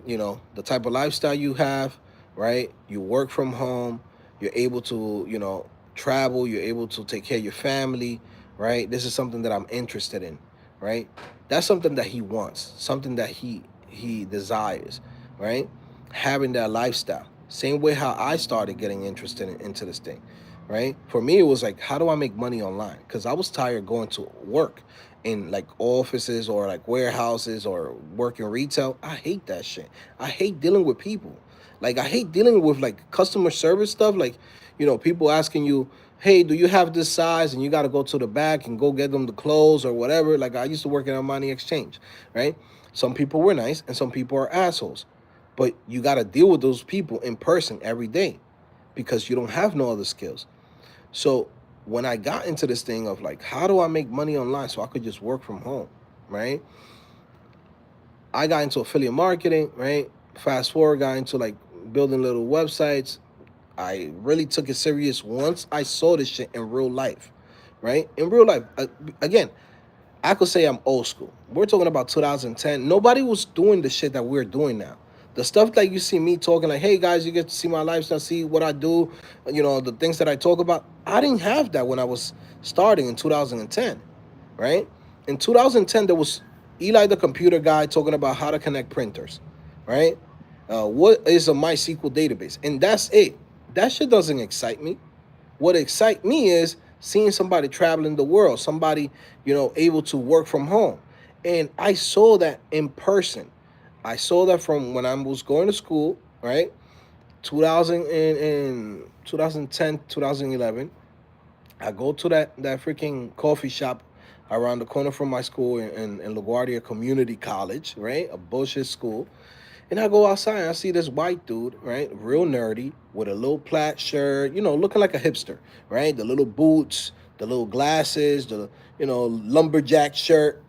the type of lifestyle you have, right? You work from home, you're able to, travel, you're able to take care of your family, right? This is something that I'm interested in, right? That's something that he wants, something that he desires, right? Having that lifestyle. Same way how I started getting interested into this thing, right? For me, it was like, how do I make money online? Because I was tired going to work in like offices or like warehouses or working retail. I hate that shit. I hate dealing with people. Like, I hate dealing with like customer service stuff. Like, people asking you, hey, do you have this size? And you got to go to the back and go get them the clothes or whatever. Like, I used to work in a money exchange, right? Some people were nice and some people are assholes. But you got to deal with those people in person every day because you don't have no other skills. So when I got into this thing of like, how do I make money online so I could just work from home, right? I got into affiliate marketing, right? Fast forward, got into like building little websites. I really took it serious once I saw this shit in real life, right? In real life, again, I could say I'm old school. We're talking about 2010. Nobody was doing the shit that we're doing now. The stuff that you see me talking like, hey guys, you get to see my lifestyle, see what I do, the things that I talk about. I didn't have that when I was starting in 2010, right? In 2010, there was Eli the computer guy talking about how to connect printers, right? What is a MySQL database? And that's it. That shit doesn't excite me. What excites me is seeing somebody traveling the world, somebody, able to work from home. And I saw that in person. I saw that from when I was going to school, right? 2000 and 2010, 2011. I go to that freaking coffee shop around the corner from my school in LaGuardia Community College, right? A bullshit school. And I go outside and I see this white dude, right? Real nerdy with a little plaid shirt, looking like a hipster, right? The little boots, the little glasses, the, lumberjack shirt.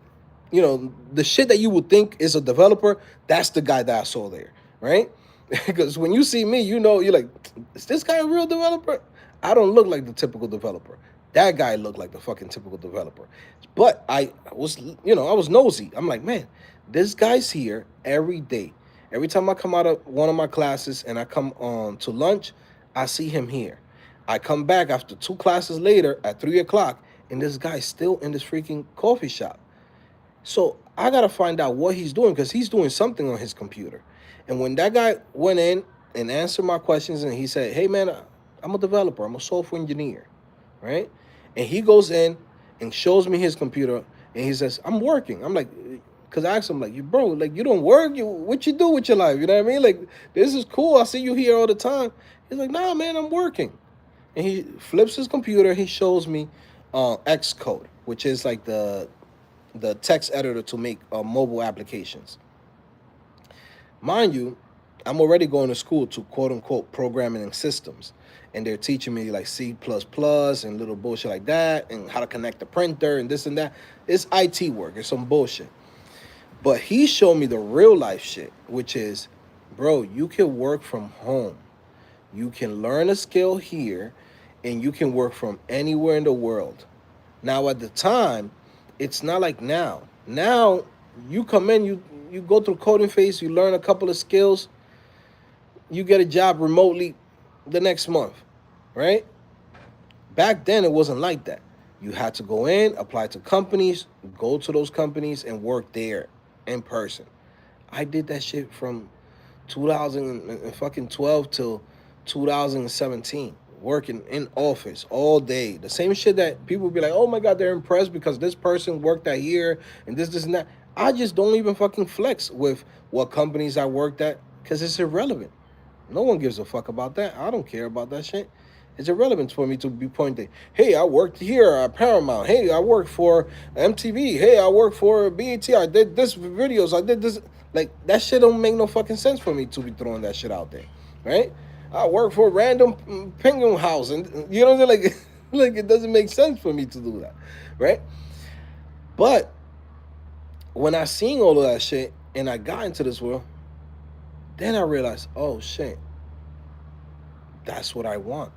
The shit that you would think is a developer, that's the guy that I saw there, right? Because when you see me, you're like, is this guy a real developer? I don't look like the typical developer. That guy looked like the fucking typical developer. But I was, I was nosy. I'm like, man, this guy's here every day. Every time I come out of one of my classes and I come on to lunch, I see him here. I come back after 2 classes later at 3 o'clock, and this guy's still in this freaking coffee shop. So I gotta find out what he's doing because he's doing something on his computer. And when that guy went in and answered my questions and he said, hey man, I'm a developer, I'm a software engineer, right? And he goes in and shows me his computer and he says, I'm working. I'm like, because I asked him, like, you bro, like, you don't work? What you do with your life? You know what I mean? Like, this is cool. I see you here all the time. He's like, nah, man, I'm working. And he flips his computer. He shows me Xcode, which is like the text editor to make mobile applications. Mind you, I'm already going to school to quote unquote programming and systems. And they're teaching me like C++ and little bullshit like that and how to connect the printer and this and that. It's IT work. It's some bullshit. But he showed me the real life shit, which is, bro, you can work from home. You can learn a skill here and you can work from anywhere in the world. Now, at the time, it's not like now. Now, you come in, you go through CodingPhase, you learn a couple of skills, you get a job remotely the next month, right? Back then, it wasn't like that. You had to go in, apply to companies, go to those companies, and work there in person. I did that shit from 2012 till 2017, working in office all day. The same shit that people be like, oh my God, they're impressed because this person worked that year and this and that. I just don't even fucking flex with what companies I worked at because it's irrelevant. No one gives a fuck about that. I don't care about that shit. It's irrelevant for me to be pointing, hey, I worked here at Paramount. Hey, I worked for MTV. Hey, I worked for BET. I did this videos. I did this. Like, that shit don't make no fucking sense for me to be throwing that shit out there, right? I work for a random penguin house, and you know what I'm saying? Like, like it doesn't make sense for me to do that, right? But when I seen all of that shit and I got into this world, then I realized, oh shit, that's what I want.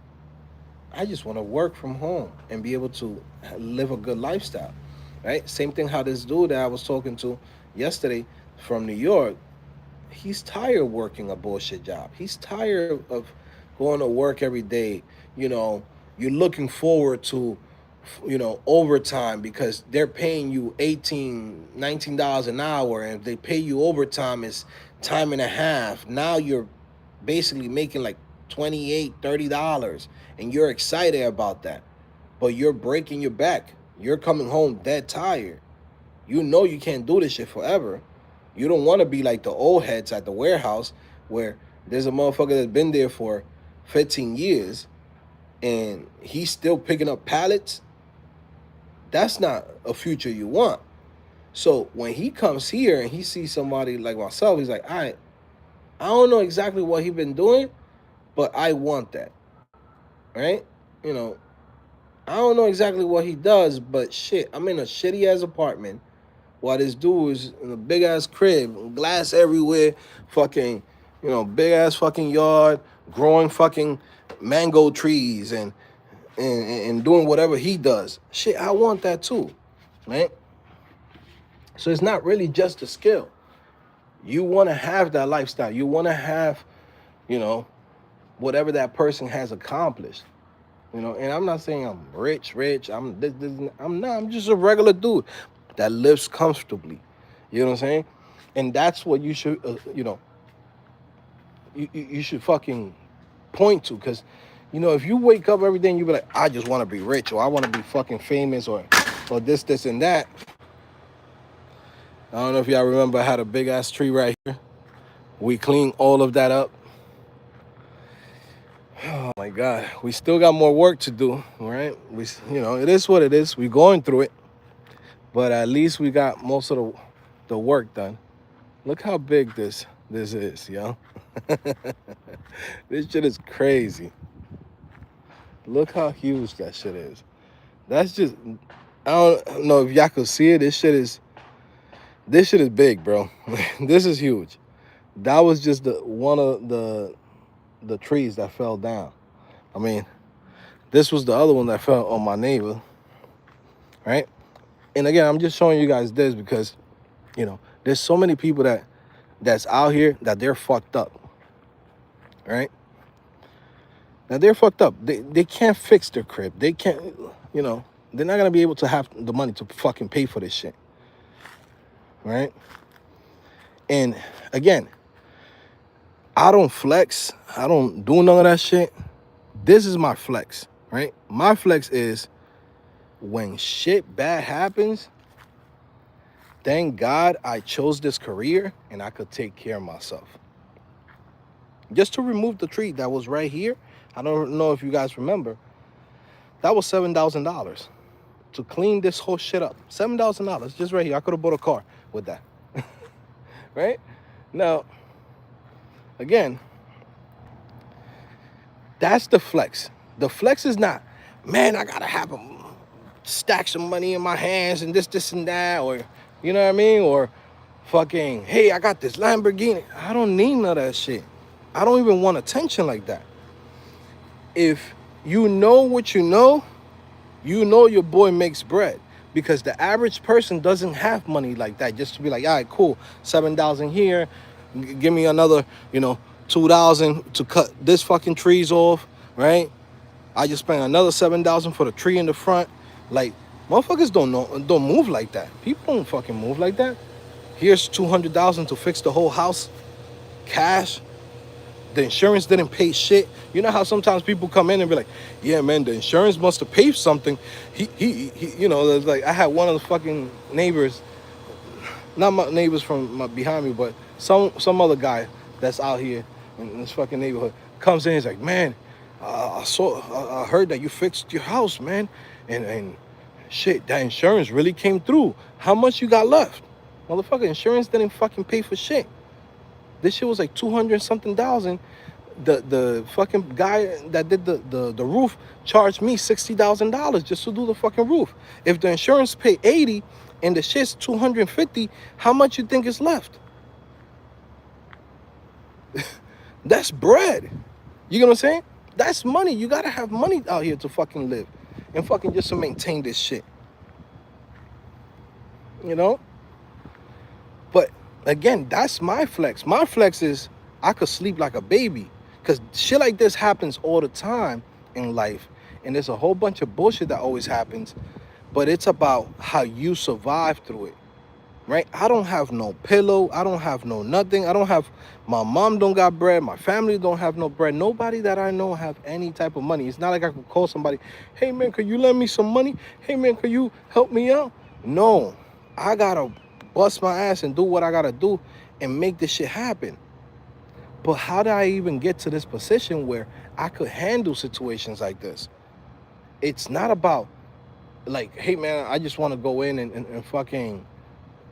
I just want to work from home and be able to live a good lifestyle, right? Same thing how this dude that I was talking to yesterday from New York, he's tired of working a bullshit job. He's tired of going to work every day. You know, you're looking forward to, overtime because they're paying you $18, $19 an hour, and if they pay you overtime, it's time and a half. Now you're basically making like 28, $30, and you're excited about that. But you're breaking your back. You're coming home dead tired. You know you can't do this shit forever. You don't want to be like the old heads at the warehouse where there's a motherfucker that's been there for 15 years and he's still picking up pallets. That's not a future you want. So when he comes here and he sees somebody like myself, he's like, all right, I don't know exactly what he's been doing, but I want that. Right? You know, I don't know exactly what he does, but shit, I'm in a shitty ass apartment while this dude is in a big ass crib, glass everywhere, fucking, big ass fucking yard, growing fucking mango trees and doing whatever he does. Shit, I want that too, right? So it's not really just a skill. You want to have that lifestyle. You want to have, you know, whatever that person has accomplished. And I'm not saying I'm rich. I'm not. I'm just a regular dude that lives comfortably. You know what I'm saying? And that's what you should, you should fucking point to. Because, if you wake up every day and you be like, I just want to be rich, or I want to be fucking famous, or this, and that. I don't know if y'all remember, I had a big ass tree right here. We cleaned all of that up. Oh my God, we still got more work to do, right? It is what it is. We're going through it, but at least we got most of the work done. Look how big this is, yo. This shit is crazy. Look how huge that shit is. That's just, I don't know if y'all could see it. This shit is big, bro. This is huge. That was just one of the trees that fell down. I mean, this was the other one that fell on my neighbor, right? And again, I'm just showing you guys this because, there's so many people that's out here that they're fucked up, right? Now they're fucked up. They can't fix their crib. They can't, they're not gonna be able to have the money to fucking pay for this shit, right? And again, I don't flex. I don't do none of that shit. This is my flex, right? My flex is when shit bad happens, thank God I chose this career and I could take care of myself. Just to remove the tree that was right here, I don't know if you guys remember, that was $7,000 to clean this whole shit up. $7,000 just right here. I could have bought a car with that, right? Now, again, that's the flex. The flex is not, man, I gotta have stack some money in my hands and this and that, or you know what I mean, or fucking, hey, I got this Lamborghini. I don't need none of that shit. I don't even want attention like that. If you know what you know your boy makes bread, because the average person doesn't have money like that just to be like, all right, cool, 7,000 here, give me another, 2,000 to cut this fucking trees off, right? I just spent another 7,000 for the tree in the front. Like, motherfuckers don't move like that. People don't fucking move like that. Here's 200,000 to fix the whole house, cash. The insurance didn't pay shit. You know how sometimes people come in and be like, yeah, man, the insurance must have paid something. He like, I had one of the fucking neighbors, not my neighbors from behind me, but some other guy that's out here in this fucking neighborhood comes in. He's like, man, I heard that you fixed your house, man, and shit, that insurance really came through. How much you got left? Motherfucker, insurance didn't fucking pay for shit. This shit was like 200 something thousand. The fucking guy that did the roof charged me $60,000 just to do the fucking roof. If the insurance pay 80 and the shit's 250, how much you think is left? That's bread. You know what I'm saying? That's money. You gotta have money out here to fucking live and fucking just to maintain this shit. You know? But again, that's my flex. My flex is I could sleep like a baby. Because shit like this happens all the time in life. And there's a whole bunch of bullshit that always happens. But it's about how you survive through it. Right? I don't have no pillow. I don't have no nothing. I don't have, my mom don't got bread. My family don't have no bread. Nobody that I know have any type of money. It's not like I could call somebody, hey man, could you lend me some money? Hey man, could you help me out? No, I gotta bust my ass and do what I gotta do and make this shit happen. But how did I even get to this position where I could handle situations like this? It's not about like, hey man, I just want to go in and fucking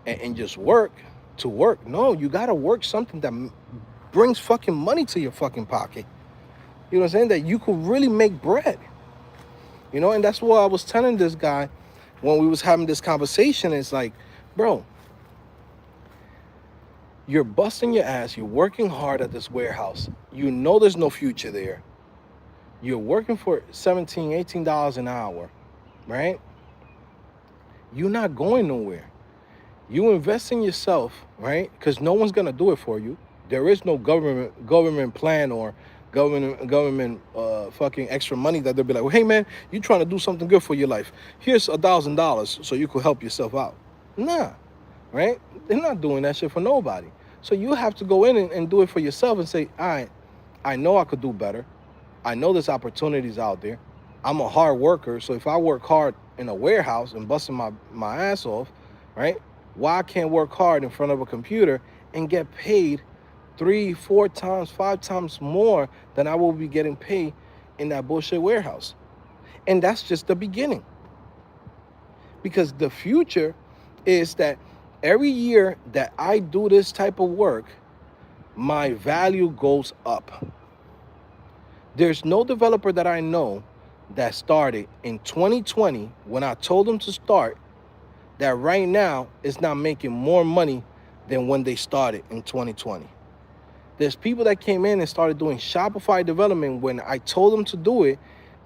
and just work to work. No, you gotta work something that brings fucking money to your fucking pocket. You know what I'm saying? That you could really make bread. You know, and that's what I was telling this guy when we was having this conversation. It's like, bro, you're busting your ass. You're working hard at this warehouse. You know there's no future there. You're working for $17, $18 an hour, right? You're not going nowhere. You invest in yourself, right? Because no one's gonna do it for you. There is no government plan or government fucking extra money that they'll be like, well, hey man, you trying to do something good for your life. Here's $1,000 so you could help yourself out. Nah, right? They're not doing that shit for nobody. So you have to go in and do it for yourself and say, all right, I know I could do better. I know there's opportunities out there. I'm a hard worker, so if I work hard in a warehouse and busting my ass off, right? Why I can't work hard in front of a computer and get paid 3, 4 times, 5 times more than I will be getting paid in that bullshit warehouse? And that's just the beginning. Because the future is that every year that I do this type of work, my value goes up. There's no developer that I know that started in 2020 when I told them to start that right now is not making more money than when they started in 2020. There's people that came in and started doing Shopify development when I told them to do it,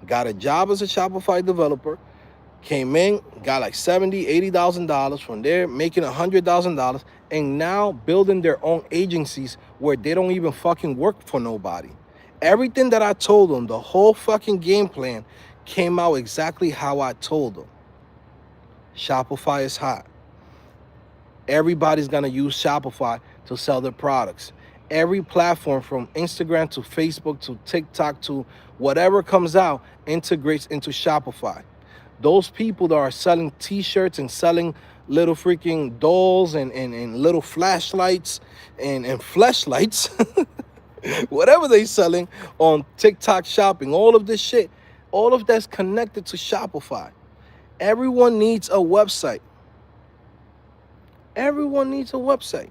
got a job as a Shopify developer, came in, got like $70,000, $80,000 from there, making $100,000, and now building their own agencies where they don't even fucking work for nobody. Everything that I told them, the whole fucking game plan came out exactly how I told them. Shopify is hot. Everybody's gonna use Shopify to sell their products. Every platform from Instagram to Facebook to TikTok to whatever comes out integrates into Shopify. Those people that are selling t-shirts and selling little freaking dolls and little flashlights and fleshlights, whatever they selling on TikTok shopping, all of this shit, all of that's connected to Shopify. Everyone needs a website. Everyone needs a website.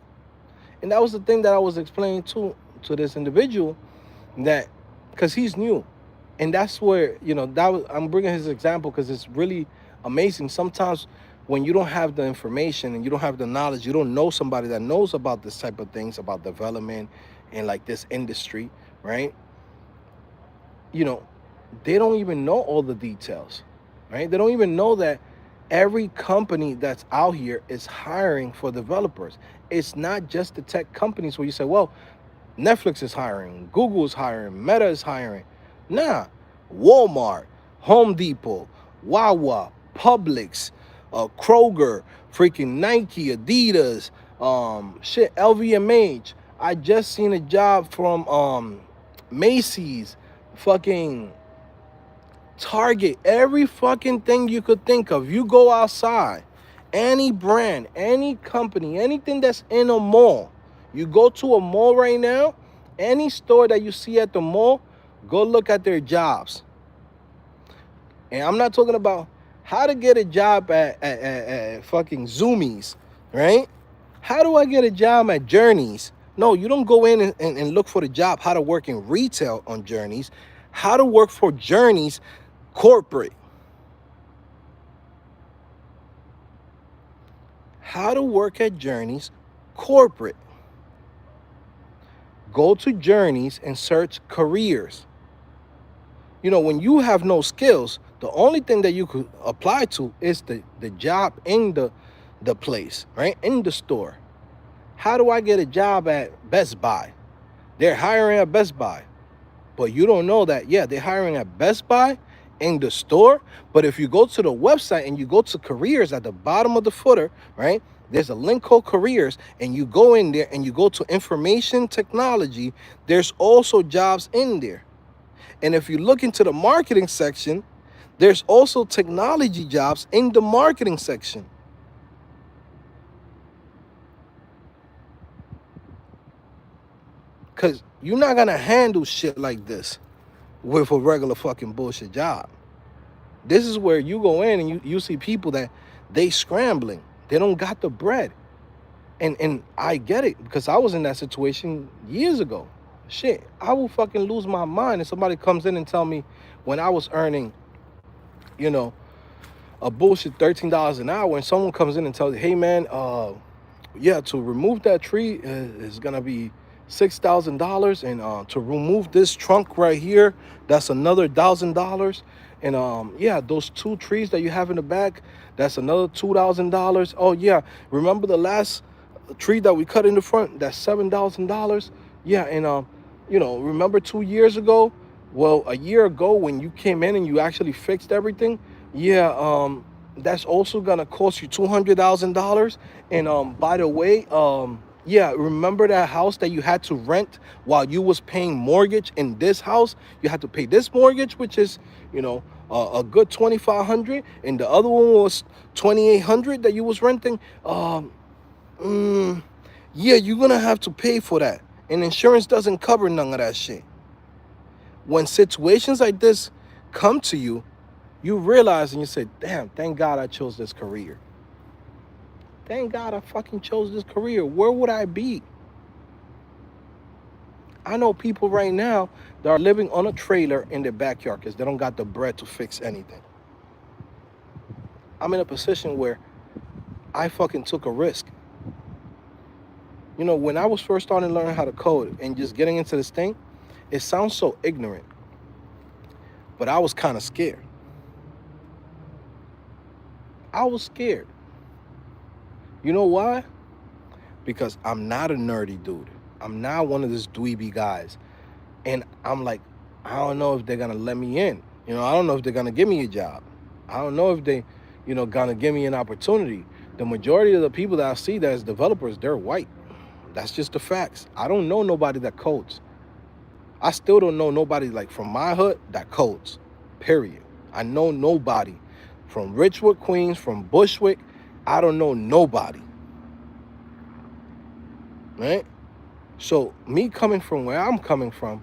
And that was the thing that I was explaining to this individual, that because he's new. And that's where, you know, I'm bringing his example because it's really amazing. Sometimes when you don't have the information and you don't have the knowledge, you don't know somebody that knows about this type of things, about development and like this industry, right? You know, they don't even know all the details, right? They don't even know that every company that's out here is hiring for developers. It's not just the tech companies where you say, well, Netflix is hiring, Google is hiring, Meta is hiring. Nah, Walmart, Home Depot, Wawa, Publix, Kroger, freaking Nike, Adidas, LVMH. I just seen a job from Macy's, fucking Target, every fucking thing you could think of. You go outside, any brand, any company, anything that's in a mall. You go to a mall right now, any store that you see at the mall, go look at their jobs. And I'm not talking about how to get a job at fucking Zoomies, right? How do I get a job at Journeys? No, you don't go in and look for the job, how to work in retail on Journeys, how to work for Journeys corporate. How to work at Journeys corporate. Go to Journeys and search careers. You know, when you have no skills, the only thing that you could apply to is the job in the place, right? In the store. How do I get a job at Best Buy? They're hiring at Best Buy. But you don't know that, yeah, they're hiring at Best Buy in the store. But if you go to the website and you go to careers at the bottom of the footer, right? There's a link called careers, and you go in there and you go to information technology. There's also jobs in there. And if you look into the marketing section, there's also technology jobs in the marketing section. Because you're not going to handle shit like this with a regular fucking bullshit job. This is where you go in and you see people that they scrambling. They don't got the bread. And I get it, because I was in that situation years ago. Shit, I will fucking lose my mind if somebody comes in and tell me when I was earning, you know, a bullshit $13 an hour, and someone comes in and tells you, hey man, yeah, to remove that tree is gonna be $6,000, and to remove this trunk right here, that's another $1,000, and yeah, those 2 trees that you have in the back, that's another $2,000. Oh yeah, remember the last tree that we cut in the front, that's $7,000. Yeah, and you know, remember 2 years ago, well, a year ago when you came in and you actually fixed everything, yeah, that's also gonna cost you $200,000. And by the way, yeah, remember that house that you had to rent while you was paying mortgage in this house? You had to pay this mortgage, which is, you know, a good 2,500, and the other one was 2,800 that you was renting. Yeah, you're gonna have to pay for that, and insurance doesn't cover none of that shit. When situations like this come to you, you realize and you say, damn, thank God I chose this career. Thank God I fucking chose this career. Where would I be? I know people right now that are living on a trailer in their backyard because they don't got the bread to fix anything. I'm in a position where I fucking took a risk. You know, when I was first starting learning how to code and just getting into this thing, it sounds so ignorant, but I was kind of scared. I was scared. You know why? Because I'm not a nerdy dude. I'm not one of these dweeby guys. And I'm like, I don't know if they're going to let me in. You know, I don't know if they're going to give me a job. I don't know if they, you know, going to give me an opportunity. The majority of the people that I see that as developers, they're white. That's just the facts. I don't know nobody that codes. I still don't know nobody like from my hood that codes, period. I know nobody from Richwood, Queens, from Bushwick. I don't know nobody, right? So me coming from where I'm coming from,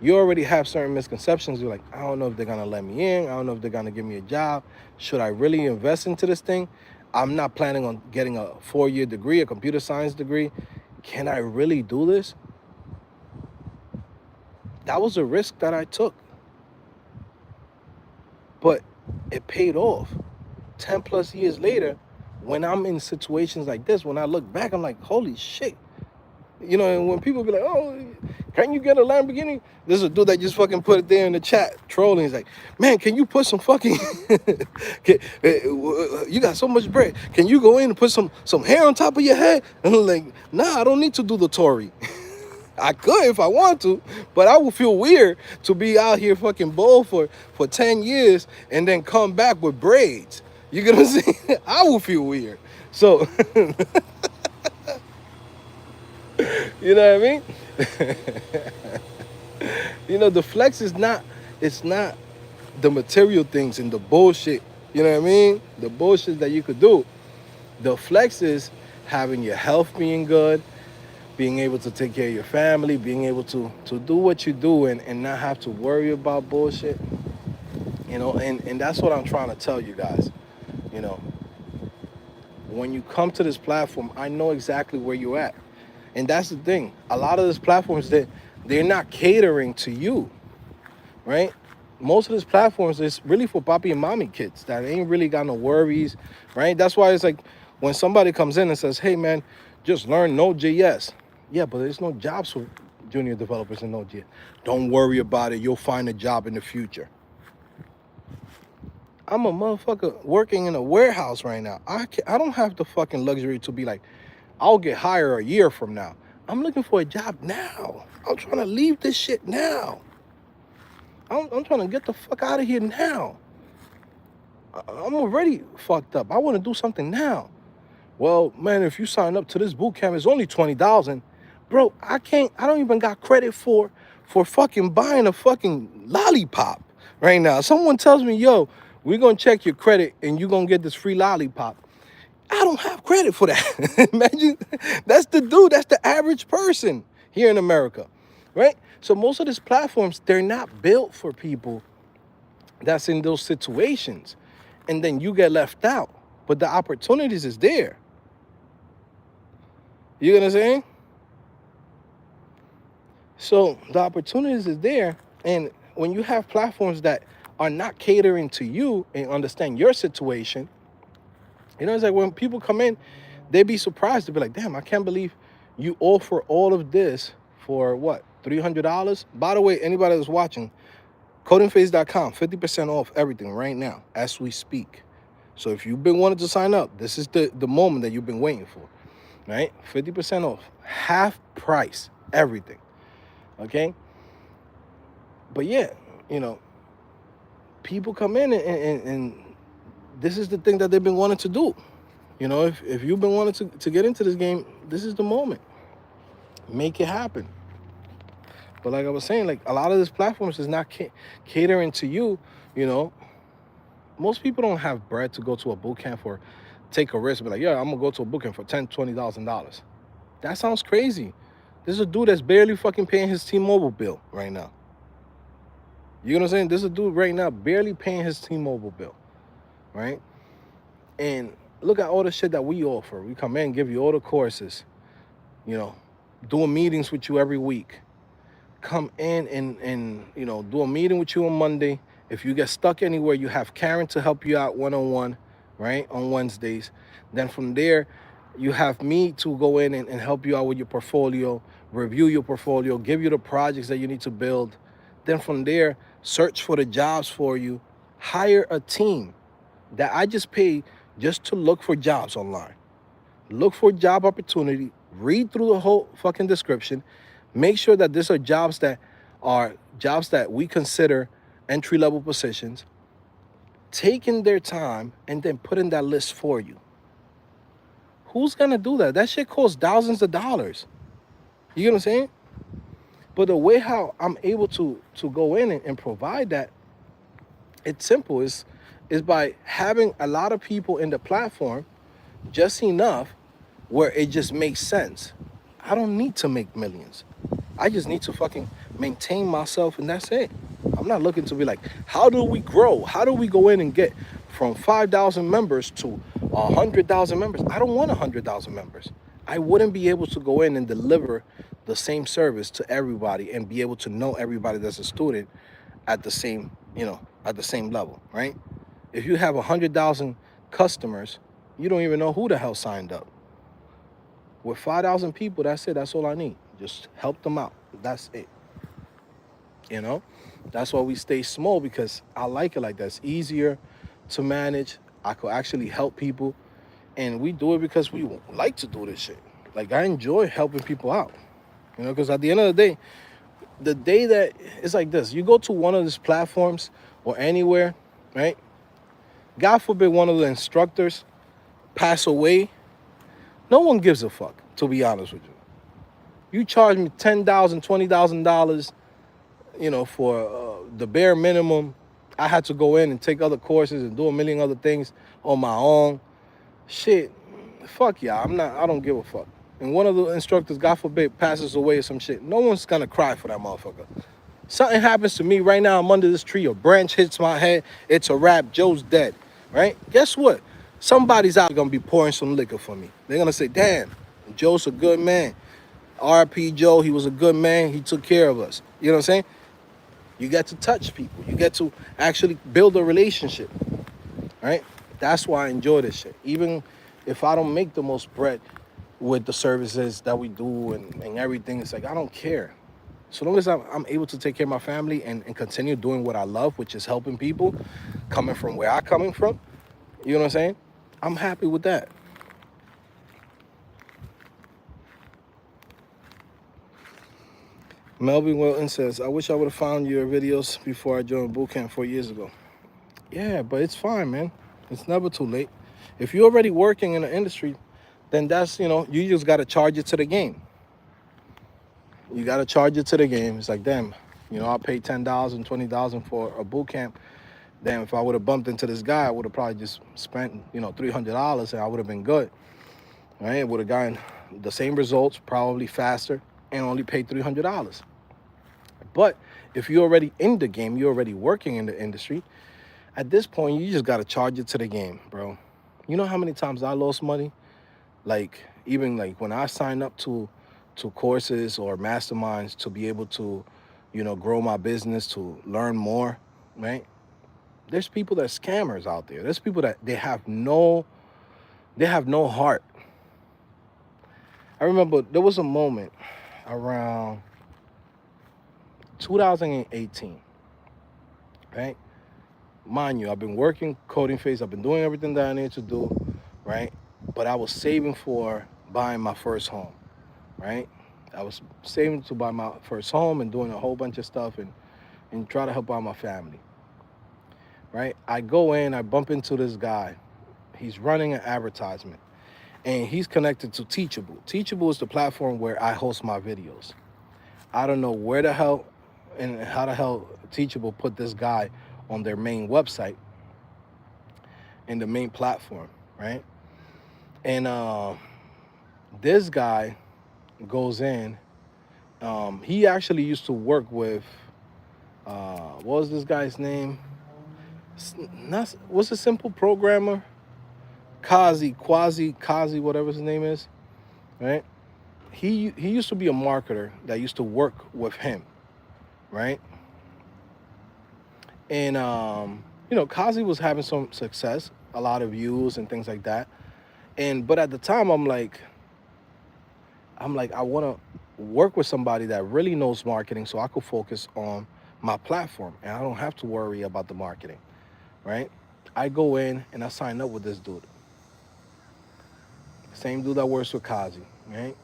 you already have certain misconceptions. You're like, I don't know if they're going to let me in. I don't know if they're going to give me a job. Should I really invest into this thing? I'm not planning on getting a 4-year degree, a computer science degree. Can I really do this? That was a risk that I took. But it paid off. 10 plus years later, when I'm in situations like this, when I look back, I'm like, holy shit. You know, and when people be like, oh, can you get a Lamborghini? There's a dude that just fucking put it there in the chat, trolling. He's like, man, can you put some fucking, you got so much bread. Can you go in and put some hair on top of your head? And I'm like, nah, I don't need to do the Tory. I could if I want to, but I would feel weird to be out here fucking bald for 10 years and then come back with braids. You get what I'm saying? I would feel weird. So, you know what I mean? You know, the flex is not, it's not the material things and the bullshit, you know what I mean? The bullshit that you could do. The flex is having your health being good, being able to take care of your family, being able to do what you do and not have to worry about bullshit. You know, and that's what I'm trying to tell you guys, you know. when you come to this platform, I know exactly where you're at. And that's the thing. A lot of these platforms, they're not catering to you, right? Most of these platforms is really for papi and mommy kids that ain't really got no worries, right? That's why it's like when somebody comes in and says, hey man, just learn Node.js. Yeah, but there's no jobs for junior developers in Node.js. Don't worry about it. You'll find a job in the future. I'm a motherfucker working in a warehouse right now. I don't have the fucking luxury to be like, I'll get hired a year from now. I'm looking for a job now. I'm trying to leave this shit now. I'm trying to get the fuck out of here now. I'm already fucked up. I want to do something now. Well, man, if you sign up to this boot camp, it's only $20,000. Bro, I don't even got credit for fucking buying a fucking lollipop right now. Someone tells me, yo, we're going to check your credit and you're going to get this free lollipop. I don't have credit for that. Imagine, that's the average person here in America, right? So most of these platforms, they're not built for people that's in those situations. And then you get left out. But the opportunities is there. You know what I'm saying? So the opportunities is there. And when you have platforms that are not catering to you and understand your situation, you know, it's like when people come in, they be surprised to be like, damn, I can't believe you offer all of this for what, $300? By the way, anybody that's watching, CodingPhase.com, 50% off everything right now as we speak. So if you've been wanting to sign up, this is the moment that you've been waiting for, right? 50% off, half price, everything, okay? But yeah, you know, people come in and this is the thing that they've been wanting to do. You know, if you've been wanting to get into this game, this is the moment. Make it happen. But like I was saying, like a lot of these platforms is not catering to you, you know. Most people don't have bread to go to a boot camp or take a risk. Be like, yeah, I'm going to go to a boot camp for $10,000, $20,000. That sounds crazy. This is a dude that's barely fucking paying his T-Mobile bill right now. You know what I'm saying? This is a dude right now barely paying his T-Mobile bill, right? And look at all the shit that we offer. We come in, give you all the courses, you know, doing meetings with you every week. Come in and you know, do a meeting with you on Monday. If you get stuck anywhere, you have Karen to help you out one-on-one, right, on Wednesdays. Then from there, you have me to go in and help you out with your portfolio, review your portfolio, give you the projects that you need to build. Then from there, search for the jobs for you, hire a team that I just pay just to look for jobs online. Look for job opportunity, read through the whole fucking description, make sure that these are jobs that we consider entry-level positions, taking their time and then putting that list for you. Who's gonna do that? That shit costs thousands of dollars. You know what I'm saying? But the way how I'm able to go in and provide that, it's simple. Is by having a lot of people in the platform, just enough where it just makes sense. I don't need to make millions. I just need to fucking maintain myself and that's it. I'm not looking to be like, how do we grow? How do we go in and get from 5,000 members to 100,000 members? I don't want 100,000 members. I wouldn't be able to go in and deliver the same service to everybody and be able to know everybody that's a student at the same, you know, at the same level, right? If you have 100,000 customers, you don't even know who the hell signed up. With 5,000 people, that's it. That's all I need. Just help them out. That's it. You know? That's why we stay small, because I like it like that. It's easier to manage. I could actually help people. And we do it because we like to do this shit. Like, I enjoy helping people out. You know, because at the end of the day that it's like this, you go to one of these platforms or anywhere, right? God forbid one of the instructors pass away. No one gives a fuck, to be honest with you. You charge me $10,000, $20,000, you know, for the bare minimum. I had to go in and take other courses and do a million other things on my own. Shit, fuck yeah, I don't give a fuck. And one of the instructors, God forbid, passes away or some shit. No one's gonna cry for that motherfucker. Something happens to me right now, I'm under this tree, a branch hits my head, it's a wrap, Joe's dead, right? Guess what? Somebody's out gonna be pouring some liquor for me. They're gonna say, damn, Joe's a good man. RP Joe, he was a good man. He took care of us. You know what I'm saying? You get to touch people. You get to actually build a relationship, right? That's why I enjoy this shit. Even if I don't make the most bread with the services that we do and everything, it's like, I don't care. So long as I'm able to take care of my family and continue doing what I love, which is helping people, coming from where I'm coming from, you know what I'm saying? I'm happy with that. Melvin Wilton says, I wish I would have found your videos before I joined bootcamp 4 years ago. Yeah, but it's fine, man. It's never too late. If you're already working in the industry, then that's, you just got to charge it to the game. You got to charge it to the game. It's like, damn, I paid $10,000, $20,000 for a boot camp. Damn, if I would have bumped into this guy, I would have probably just spent, $300 and I would have been good. Right? I would have gotten the same results, probably faster, and only paid $300. But if you're already in the game, you're already working in the industry, at this point, you just got to charge it to the game, bro. You know how many times I lost money? Like, even like when I signed up to courses or masterminds to be able to, grow my business, to learn more, right? There's people that are scammers out there. There's people that they have no heart. I remember there was a moment around 2018, right? Mind you, I've been working CodingPhase. I've been doing everything that I need to do, right? But I was saving for buying my first home, right? I was saving to buy my first home and doing a whole bunch of stuff and try to help out my family, right? I go in, I bump into this guy. He's running an advertisement, and he's connected to Teachable. Teachable is the platform where I host my videos. I don't know where the hell and how the hell Teachable put this guy on their main website and the main platform, right? And this guy goes in. He actually used to work with, what was this guy's name? What's a simple programmer? Kazi, whatever his name is, right? He used to be a marketer that used to work with him, right? And Kazi was having some success, a lot of views and things like that. But at the time, I'm like, I want to work with somebody that really knows marketing so I could focus on my platform and I don't have to worry about the marketing, right? I go in and I sign up with this dude. Same dude that works with Kazi, right?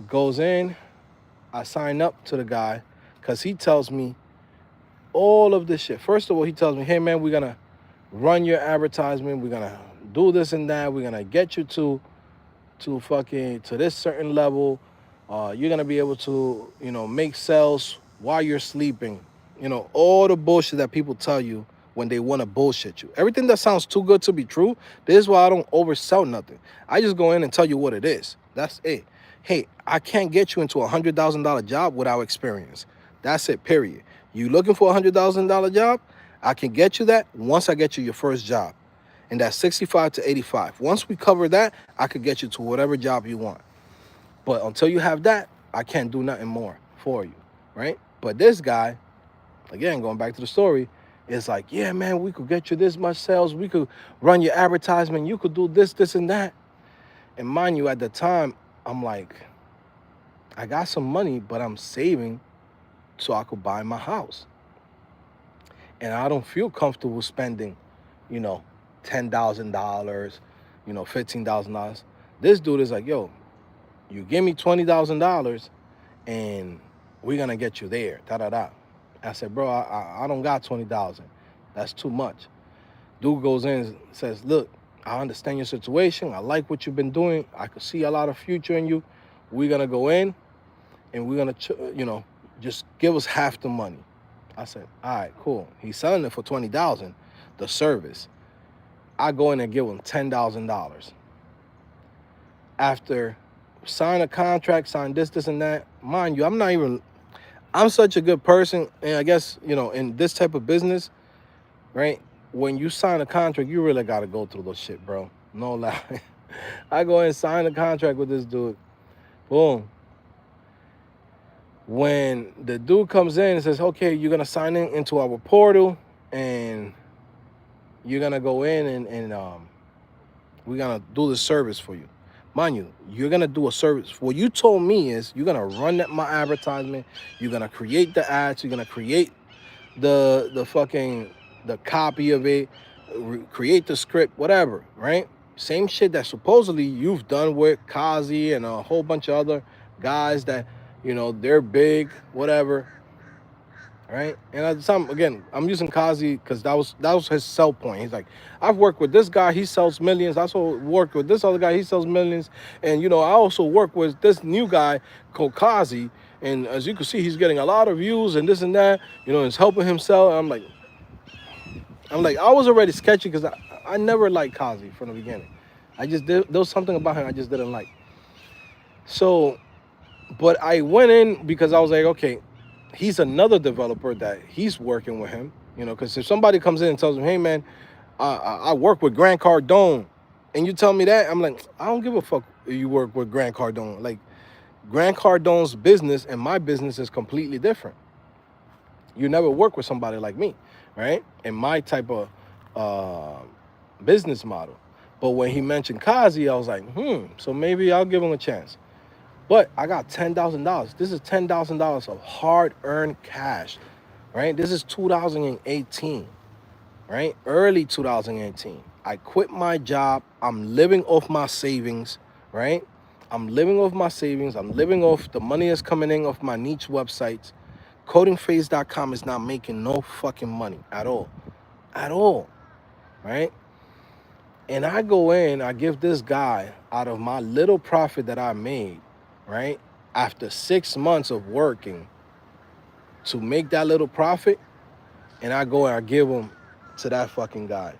Goes in, I sign up to the guy because he tells me all of this shit. First of all, he tells me, hey man, we're gonna run your advertisement, we're gonna do this and that, we're gonna get you to this certain level. You're gonna be able to, make sales while you're sleeping. All the bullshit that people tell you when they want to bullshit you. Everything that sounds too good to be true. This is why I don't oversell nothing. I just go in and tell you what it is. That's it. Hey, I can't get you into $100,000 job without experience. That's it, period. You looking for $100,000 job? I can get you that once I get you your first job. And that's 65 to 85. Once we cover that, I could get you to whatever job you want. But until you have that, I can't do nothing more for you, right? But this guy, again, going back to the story, is like, yeah, man, we could get you this much sales. We could run your advertisement. You could do this, this, and that. And mind you, at the time, I'm like, I got some money, but I'm saving so I could buy my house. And I don't feel comfortable spending, $10,000, $15,000. This dude is like, yo, you give me $20,000 and we're going to get you there, da-da-da. I said, bro, I don't got 20,000. That's too much. Dude goes in and says, look, I understand your situation. I like what you've been doing. I could see a lot of future in you. We're going to go in and we're going to, just give us half the money. I said, all right, cool. He's selling it for $20,000, the service. I go in and give him $10,000. After sign a contract, sign this, and that, mind you, I'm such a good person, and I guess, in this type of business, right, when you sign a contract, you really got to go through those shit, bro. No lie. I go and sign a contract with this dude. Boom. When the dude comes in and says, okay, you're going to sign in into our portal and you're going to go in and we're going to do the service for you. Mind you, you're going to do a service. What you told me is you're going to run my advertisement. You're going to create the ads. You're going to create the copy of it, create the script, whatever, right? Same shit that supposedly you've done with Kazi and a whole bunch of other guys that, they're big, whatever, right? And at the time, again, I'm using Kazi because that was his sell point. He's like, I've worked with this guy, he sells millions. I also worked with this other guy, he sells millions. And I also work with this new guy called Kazi. And as you can see, he's getting a lot of views and this and that. It's helping him sell. I'm like, I was already sketchy because I never liked Kazi from the beginning. There was something about him I just didn't like. So, but I went in because I was like, okay, he's another developer that he's working with him, because if somebody comes in and tells him, hey man, I work with Grant Cardone, and you tell me that, I'm like, I don't give a fuck if you work with Grant Cardone. Like, Grant Cardone's business and my business is completely different. You never work with somebody like me, right? And my type of business model. But when he mentioned Kazi, I was like, so maybe I'll give him a chance. But I got $10,000. This is $10,000 of hard-earned cash, right? This is 2018, right? Early 2018. I quit my job. I'm living off my savings, right? I'm living off my savings. I'm living off the money that's coming in off my niche websites. CodingPhase.com is not making no fucking money at all. At all, right? And I go in, I give this guy, out of my little profit that I made, right, after 6 months of working to make that little profit, and I go and I give him to that fucking guy.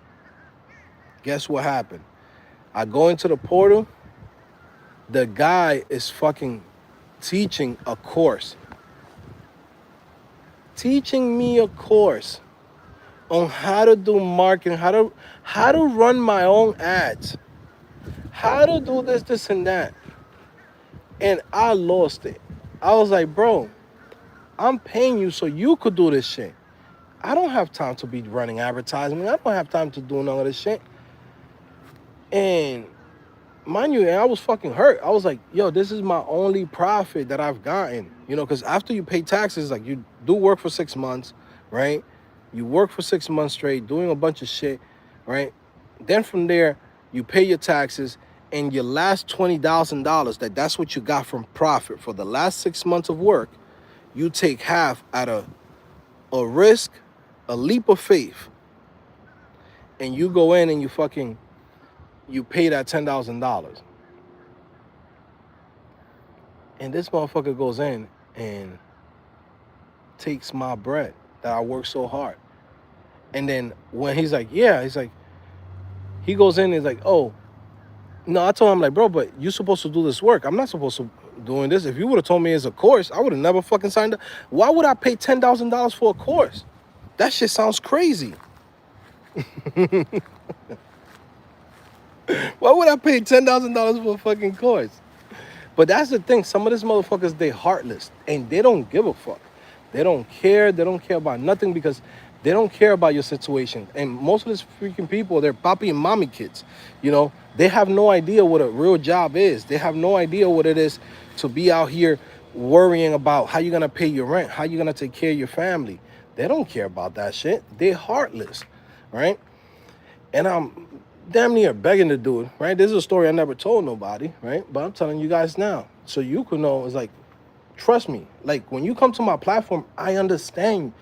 Guess what happened? I go into the portal, the guy is fucking teaching a course. Teaching me a course on how to do marketing, how to run my own ads, how to do this and that. And I lost it. I was like, bro, I'm paying you so you could do this shit. I don't have time to be running advertising. I don't have time to do none of this shit. And mind you, I was fucking hurt. I was like, yo, this is my only profit that I've gotten. Because after you pay taxes, like, you do work for 6 months, right? You work for 6 months straight doing a bunch of shit, right? Then from there, you pay your taxes, and your last $20,000, that's what you got from profit for the last 6 months of work, you take half at a risk, a leap of faith, and you go in and you pay that $10,000. And this motherfucker goes in and takes my bread that I worked so hard. And then when he's like, he goes in and he's like, oh, no, I told him, like, bro, but you're supposed to do this work. I'm not supposed to doing this. If you would have told me it's a course, I would have never fucking signed up. Why would I pay $10,000 for a course? That shit sounds crazy. Why would I pay $10,000 for a fucking course? But that's the thing. Some of these motherfuckers, they heartless, and they don't give a fuck. They don't care. They don't care about nothing because they don't care about your situation. And most of these freaking people, they're papi and mommy kids. They have no idea what a real job is. They have no idea what it is to be out here worrying about how you're going to pay your rent, how you're going to take care of your family. They don't care about that shit. They're heartless, right? And I'm damn near begging to do it, right? This is a story I never told nobody, right? But I'm telling you guys now, so you can know. It's like, trust me. Like, when you come to my platform, I understand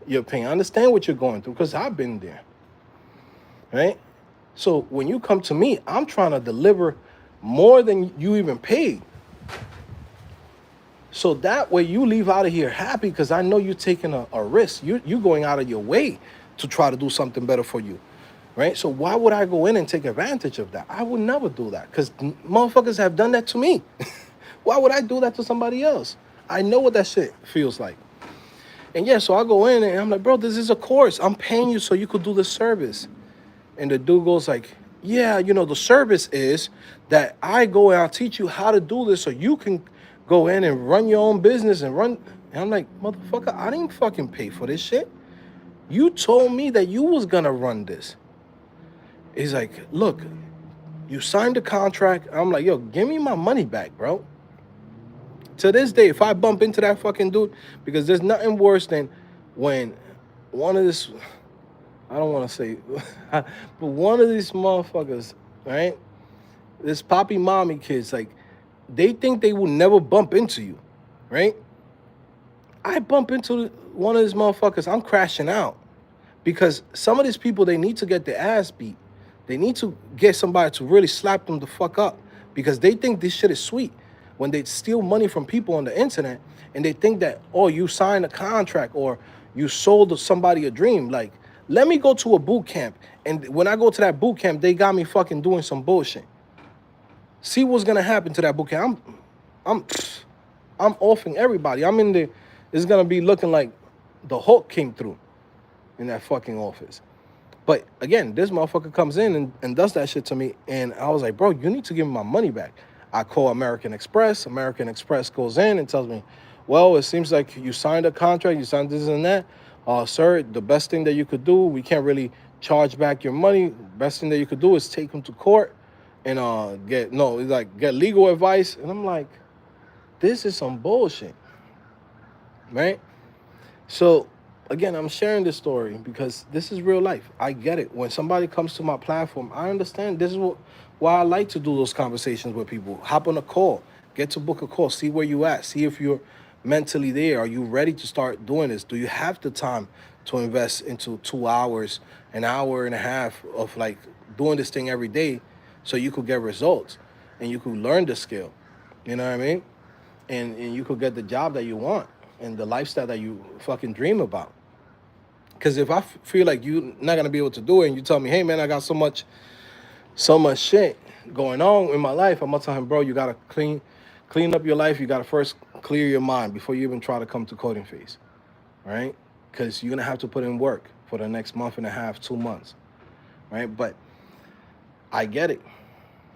your pain. I understand what you're going through because I've been there, right? So when you come to me, I'm trying to deliver more than you even paid. So that way you leave out of here happy because I know you're taking a risk. You're going out of your way to try to do something better for you, right? So why would I go in and take advantage of that? I would never do that because motherfuckers have done that to me. Why would I do that to somebody else? I know what that shit feels like. And yeah, so I go in and I'm like, bro, this is a course. I'm paying you so you could do the service. And the dude goes like, yeah, the service is that I go and I'll teach you how to do this so you can go in and run your own business and run. And I'm like, motherfucker, I didn't fucking pay for this shit. You told me that you was gonna run this. He's like, look, you signed the contract. I'm like, yo, give me my money back, bro. To this day, if I bump into that fucking dude, because there's nothing worse than when one of this, I don't want to say, but one of these motherfuckers, right? This poppy mommy kids, like, they think they will never bump into you, right? I bump into one of these motherfuckers, I'm crashing out. Because some of these people, they need to get their ass beat. They need to get somebody to really slap them the fuck up. Because they think this shit is sweet. When they steal money from people on the internet and they think that, oh, you signed a contract or you sold somebody a dream. Like, let me go to a boot camp. And when I go to that boot camp, they got me fucking doing some bullshit. See what's gonna happen to that boot camp. I'm offing everybody. I'm in there. It's gonna be looking like the Hulk came through in that fucking office. But again, this motherfucker comes in and does that shit to me. And I was like, bro, you need to give me my money back. I call American Express. American Express goes in and tells me, well, it seems like you signed a contract, you signed this and that. Sir, the best thing that you could do, we can't really charge back your money. Best thing that you could do is take him to court and get legal advice. And I'm like, this is some bullshit, right? So again, I'm sharing this story because this is real life. I get it. When somebody comes to my platform, I understand. This is why I like to do those conversations with people. Hop on a call, get to book a call, see where you at, see if you're mentally there. Are you ready to start doing this? Do you have the time to invest into 2 hours, an hour and a half of like doing this thing every day so you could get results and you could learn the skill? You know what I mean? And you could get the job that you want and the lifestyle that you fucking dream about. Because if I feel like you're not gonna be able to do it, and you tell me, hey man, I got so much shit going on in my life, I'm gonna tell him, bro, you gotta clean up your life. You gotta first clear your mind before you even try to come to CodingPhase, right? Because you're gonna have to put in work for the next month and a half, 2 months, right? But I get it.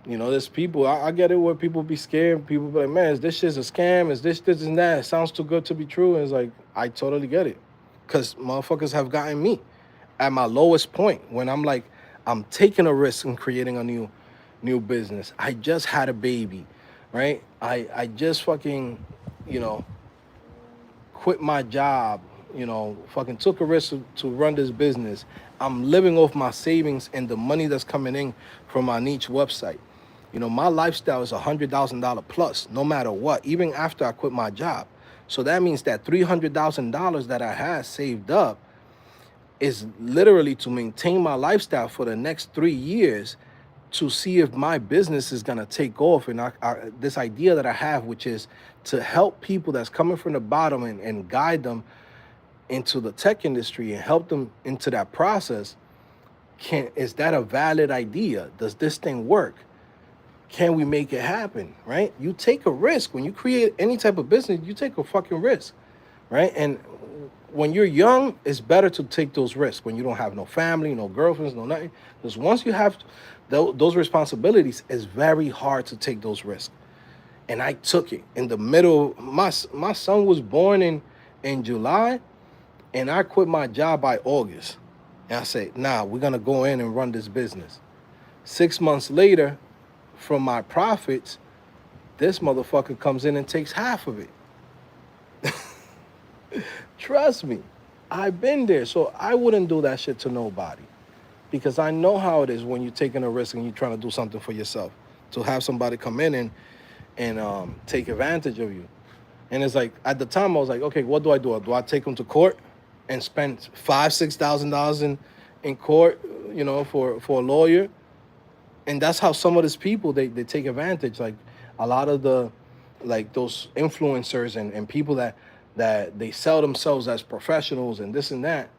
There's people, I get it where people be scared. People be like, man, is this shit a scam? Is this and that? It sounds too good to be true. And it's like, I totally get it. Because motherfuckers have gotten me at my lowest point when I'm like, I'm taking a risk in creating a new business. I just had a baby, right? I just fucking, quit my job, fucking took a risk to run this business. I'm living off my savings and the money that's coming in from my niche website. My lifestyle is $100,000 plus, no matter what, even after I quit my job. So that means that $300,000 that I had saved up is literally to maintain my lifestyle for the next 3 years to see if my business is going to take off. And this idea that I have, which is to help people that's coming from the bottom and guide them into the tech industry and help them into that process. Is that a valid idea? Does this thing work? Can we make it happen, right? You take a risk. When you create any type of business, you take a fucking risk, right? And when you're young, it's better to take those risks when you don't have no family, no girlfriends, no nothing. Because once you have those responsibilities, it's very hard to take those risks. And I took it in the middle. My son was born in July, and I quit my job by August. And I said, nah, we're going to go in and run this business. 6 months later, from my profits, this motherfucker comes in and takes half of it. Trust me, I've been there. So I wouldn't do that shit to nobody because I know how it is when you're taking a risk and you're trying to do something for yourself. To have somebody come in and take advantage of you. And it's like, at the time, I was like, okay, what do I do? Do I take them to court and spend $5,000-$6,000 in court, for a lawyer? And that's how some of these people, they take advantage. Like a lot of those influencers and people that they sell themselves as professionals and this and that,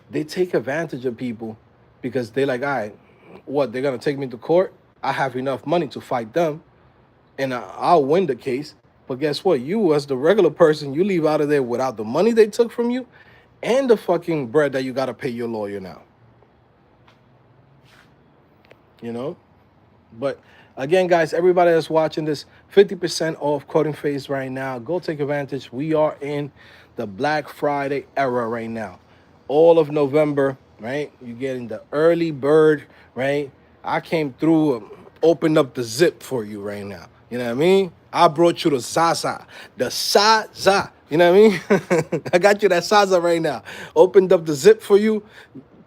they take advantage of people because they're like, all right, what, they're going to take me to court? I have enough money to fight them and I'll win the case. But guess what? You, as the regular person, you leave out of there without the money they took from you and the fucking bread that you got to pay your lawyer now. You know? But again, guys, everybody that's watching this, 50% off CodingPhase right now. Go take advantage. We are in the Black Friday era right now. All of November, right? You're getting the early bird, right? I came through, opened up the zip for you right now. You know what I mean? I brought you the Zaza, the Zaza. You know what I mean? I got you that Zaza right now. Opened up the zip for you,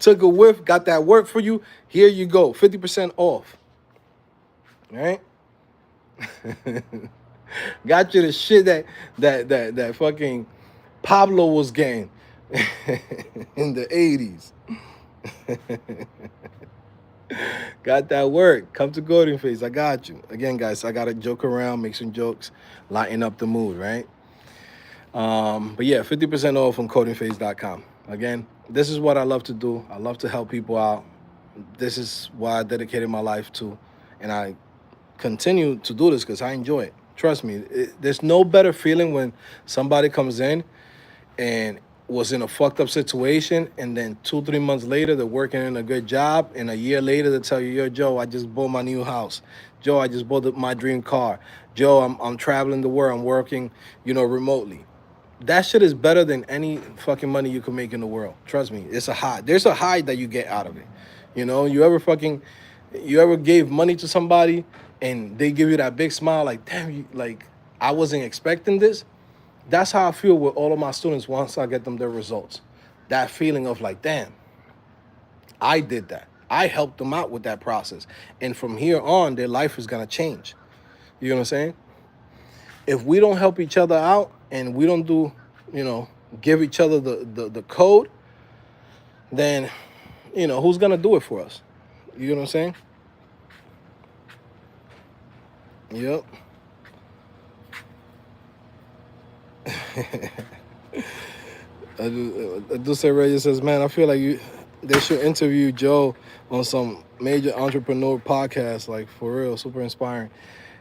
took a whiff, got that work for you. Here you go, 50% off. Right? Got you the shit that fucking Pablo was getting in the 80s. Got that work. Come to CodingPhase. I got you. Again, guys, I gotta joke around, make some jokes, lighten up the mood, right? But yeah, 50% off on CodingPhase.com. Again, this is what I love to do. I love to help people out. This is what I dedicated my life to, and I continue to do this because I enjoy it. Trust me, there's no better feeling when somebody comes in and was in a fucked up situation, and then 2-3 months later they're working in a good job, and a year later they tell you, yo, Joe, I just bought my new house. Joe, I just bought my dream car. Joe, I'm traveling the world. I'm working, remotely. That shit is better than any fucking money you can make in the world. Trust me, it's a high. There's a high that you get out of it. You ever gave money to somebody and they give you that big smile, like, damn, I wasn't expecting this. That's how I feel with all of my students once I get them their results. That feeling of like, damn, I did that. I helped them out with that process. And from here on, their life is gonna change. You know what I'm saying? If we don't help each other out and we don't do, give each other the code, then, who's gonna do it for us? You know what I'm saying? Yep. Dulce Reyes says, man, I feel like they should interview Joe on some major entrepreneur podcast, like, for real, super inspiring.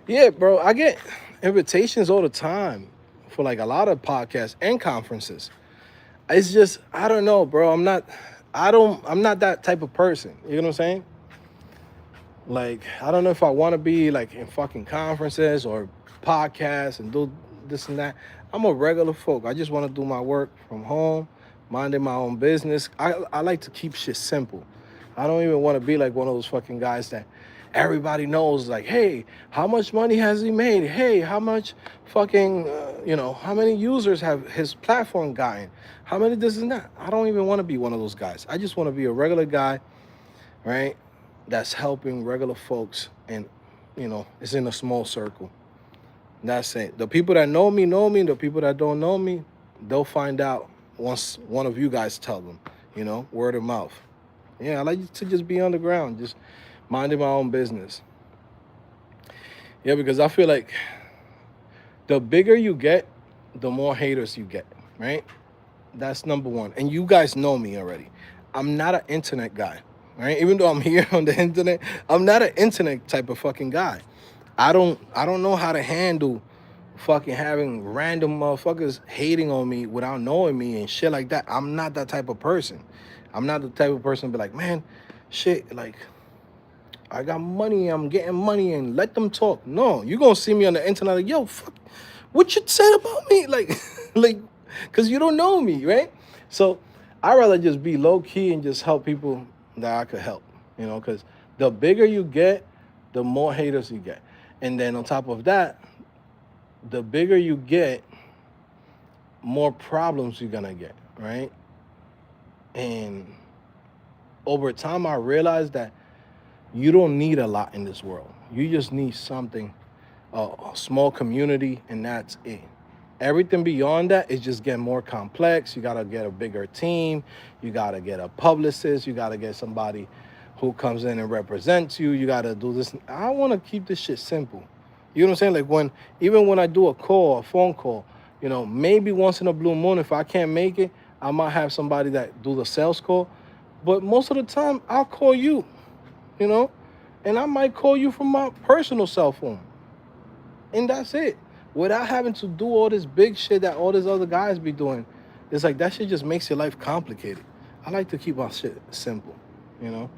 Yeah, bro, I get invitations all the time for like a lot of podcasts and conferences. It's just, I don't know, bro. I'm not that type of person. You know what I'm saying? Like, I don't know if I want to be like in fucking conferences or podcasts and do this and that. I'm a regular folk. I just want to do my work from home, minding my own business. I like to keep shit simple. I don't even want to be like one of those fucking guys that everybody knows, like, hey, how much money has he made? Hey, how much fucking, how many users have his platform gotten? How many this and that? I don't even want to be one of those guys. I just want to be a regular guy, right, that's helping regular folks, and, it's in a small circle. That's it. The people that know me. The people that don't know me, they'll find out once one of you guys tell them, word of mouth. Yeah, I like to just be on the ground, just minding my own business. Yeah, because I feel like the bigger you get, the more haters you get, right? That's number one. And you guys know me already. I'm not an internet guy, right? Even though I'm here on the internet, I'm not an internet type of fucking guy. I don't know how to handle fucking having random motherfuckers hating on me without knowing me and shit like that. I'm not that type of person. I'm not the type of person to be like, man, shit, like, I got money, I'm getting money, and let them talk. No, you gonna see me on the internet like, yo, fuck, what you said about me? Like, because you don't know me, right? So I'd rather just be low key and just help people that I could help, because the bigger you get, the more haters you get. And then on top of that, the bigger you get, more problems you're gonna get, right? And over time, I realized that you don't need a lot in this world. You just need something, a small community, and that's it. Everything beyond that is just getting more complex. You gotta get a bigger team. You gotta get a publicist. You gotta get somebody who comes in and represents you. You gotta do this. I wanna keep this shit simple. You know what I'm saying? Like, even when I do a phone call, maybe once in a blue moon, if I can't make it, I might have somebody that do the sales call. But most of the time, I'll call you, and I might call you from my personal cell phone. And that's it. without having to do all this big shit that all these other guys be doing. It's like that shit just makes your life complicated. I like to keep our shit simple, you know?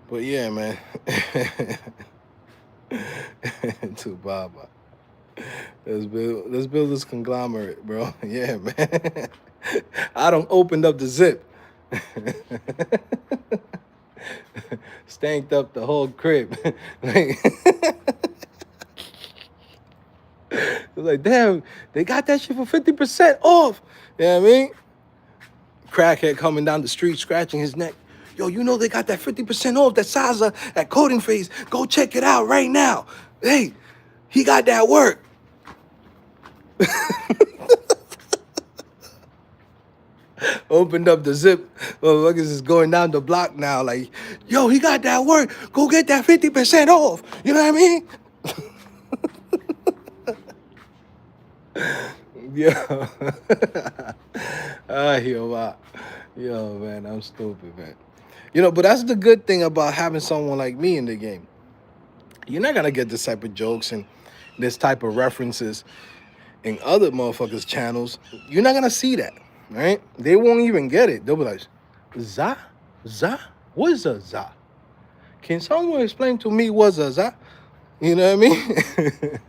But yeah, man. To Baba. Let's build this conglomerate, bro. Yeah, man. I don't opened up the zip. Stanked up the whole crib. Like, like, damn, they got that shit for 50% off. You know what I mean? Crackhead coming down the street, scratching his neck. Yo, you know they got that 50% off, that Saza at CodingPhase. Go check it out right now. Hey, he got that work. Opened up the zip. Motherfuckers is going down the block now. Like, yo, he got that work. Go get that 50% off. You know what I mean? Yo. Yo, man, I'm stupid, man. You know, but that's the good thing about having someone like me in the game. You're not gonna get this type of jokes and this type of references in other motherfuckers' channels. You're not gonna see that, right? They won't even get it. They'll be like, "Za, za, what is a za? Can someone explain to me what's a za?" You know what I mean?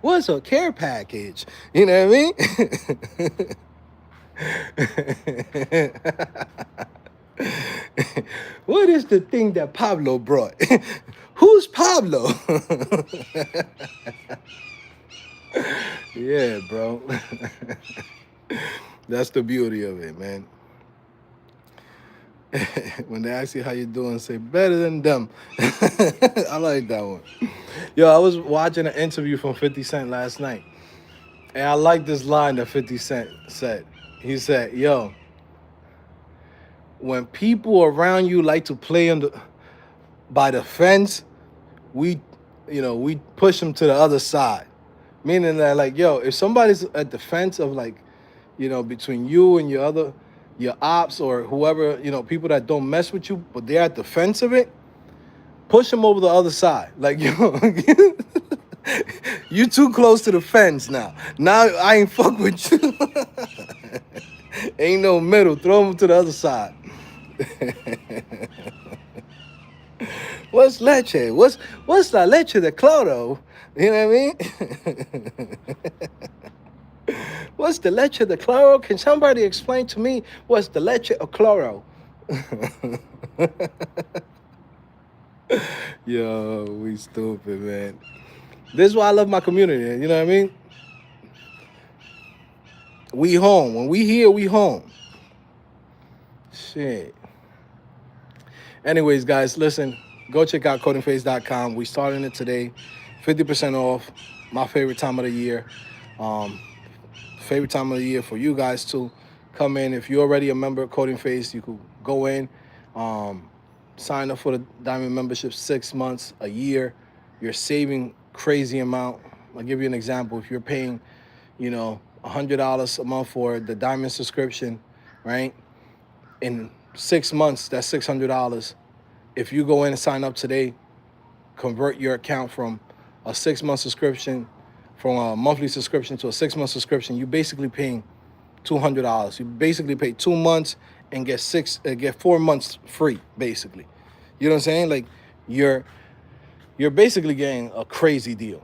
What's a care package? You know what I mean? What is the thing that Pablo brought? Who's Pablo? Yeah, bro. That's the beauty of it, man. When they ask you how you doing, say better than them. I like that one. Yo, I was watching an interview from 50 Cent last night, and I like this line that 50 Cent said. He said, yo, when people around you like to play by the fence, we push them to the other side. Meaning that, like, yo, if somebody's at the fence of, like, between you and your ops or whoever, people that don't mess with you, but they're at the fence of it, push them over the other side. Like, yo, you too close to the fence now. Now I ain't fuck with you. Ain't no middle. Throw them to the other side. What's leche? What's la leche de cloro? You know what I mean? What's the leche de cloro? Can somebody explain to me what's the leche of cloro? Yo, we stupid, man. This is why I love my community. You know what I mean? We home. When we here, we home. Shit. Anyways, guys, listen. Go check out CodingPhase.com. We starting it today. 50% off. My favorite time of the year. Favorite time of the year for you guys to come in. If you're already a member of CodingPhase, you could go in, sign up for the Diamond membership, 6 months, a year. You're saving crazy amount. I'll give you an example. If you're paying, $100 a month for the Diamond subscription, right? In 6 months, that's $600. If you go in and sign up today, convert your account from a 6-month subscription, from a monthly subscription to a 6-month subscription, you're basically paying $200. You basically pay 2 months and get 4 months free, basically. You know what I'm saying? Like, you're basically getting a crazy deal,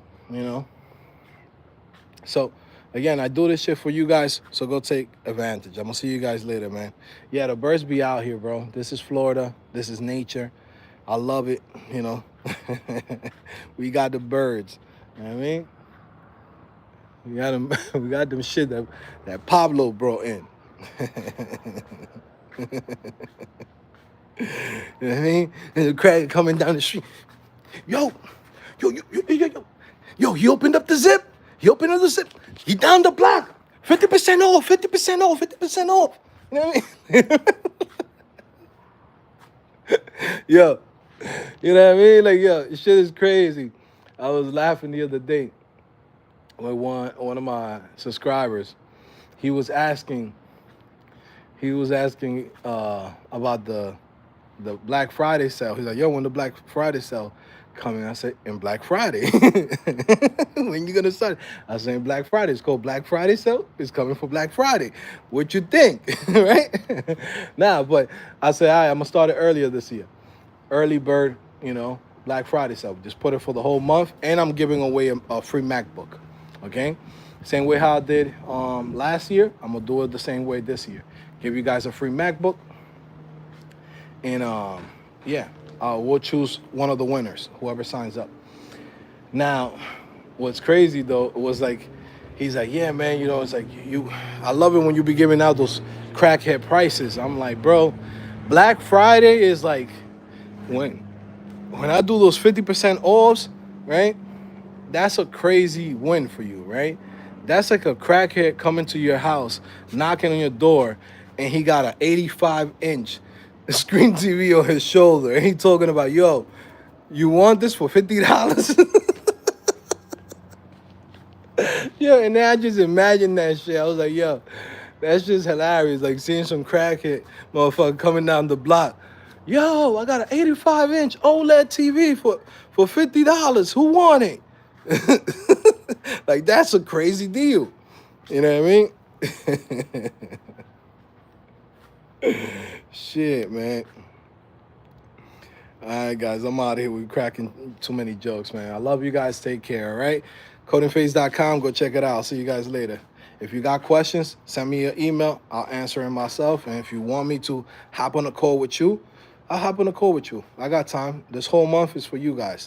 So, again, I do this shit for you guys, so go take advantage. I'm gonna see you guys later, man. Yeah, the birds be out here, bro. This is Florida. This is nature. I love it, We got the birds. You know what I mean? We got them. We got them shit that Pablo brought in. You know what I mean? And the crack coming down the street. Yo, he opened up the zip. He opened up the zip. He down the block. 50% off. 50% off. 50% off. You know what I mean? Yo, you know what I mean? Like, yo, shit is crazy. I was laughing the other day with one of my subscribers. He was asking about the Black Friday sale. He's like, yo, when the Black Friday sale Coming, I said, in Black Friday. When you gonna start? I said, in Black Friday. It's called Black Friday sale. It's coming for Black Friday. What you think, right? Nah, but I said, all right, I'm gonna start it earlier this year. Early bird, Black Friday sale. Just put it for the whole month, and I'm giving away a free MacBook. Okay, same way how I did last year. I'm gonna do it the same way this year. Give you guys a free MacBook, and yeah, we'll choose one of the winners, whoever signs up. Now, what's crazy though was like, he's like, yeah, man, it's like I love it when you be giving out those crackhead prices. I'm like, bro, Black Friday is like when I do those 50% offs, right? That's a crazy win for you, right? That's like a crackhead coming to your house, knocking on your door, and he got an 85-inch screen TV on his shoulder, and he talking about, yo, you want this for $50? Yeah, and then I just imagine that shit. I was like, yo, that's just hilarious. Like seeing some crackhead motherfucker coming down the block. Yo, I got an 85-inch OLED TV for $50. Who want it? Like, that's a crazy deal. You know what I mean? Shit, man. All right, guys, I'm out of here. We're cracking too many jokes, man. I love you guys. Take care, all right? CodingPhase.com. Go check it out. I'll see you guys later. If you got questions, send me an email. I'll answer them myself. And if you want me to hop on a call with you, I'll hop on a call with you. I got time. This whole month is for you guys.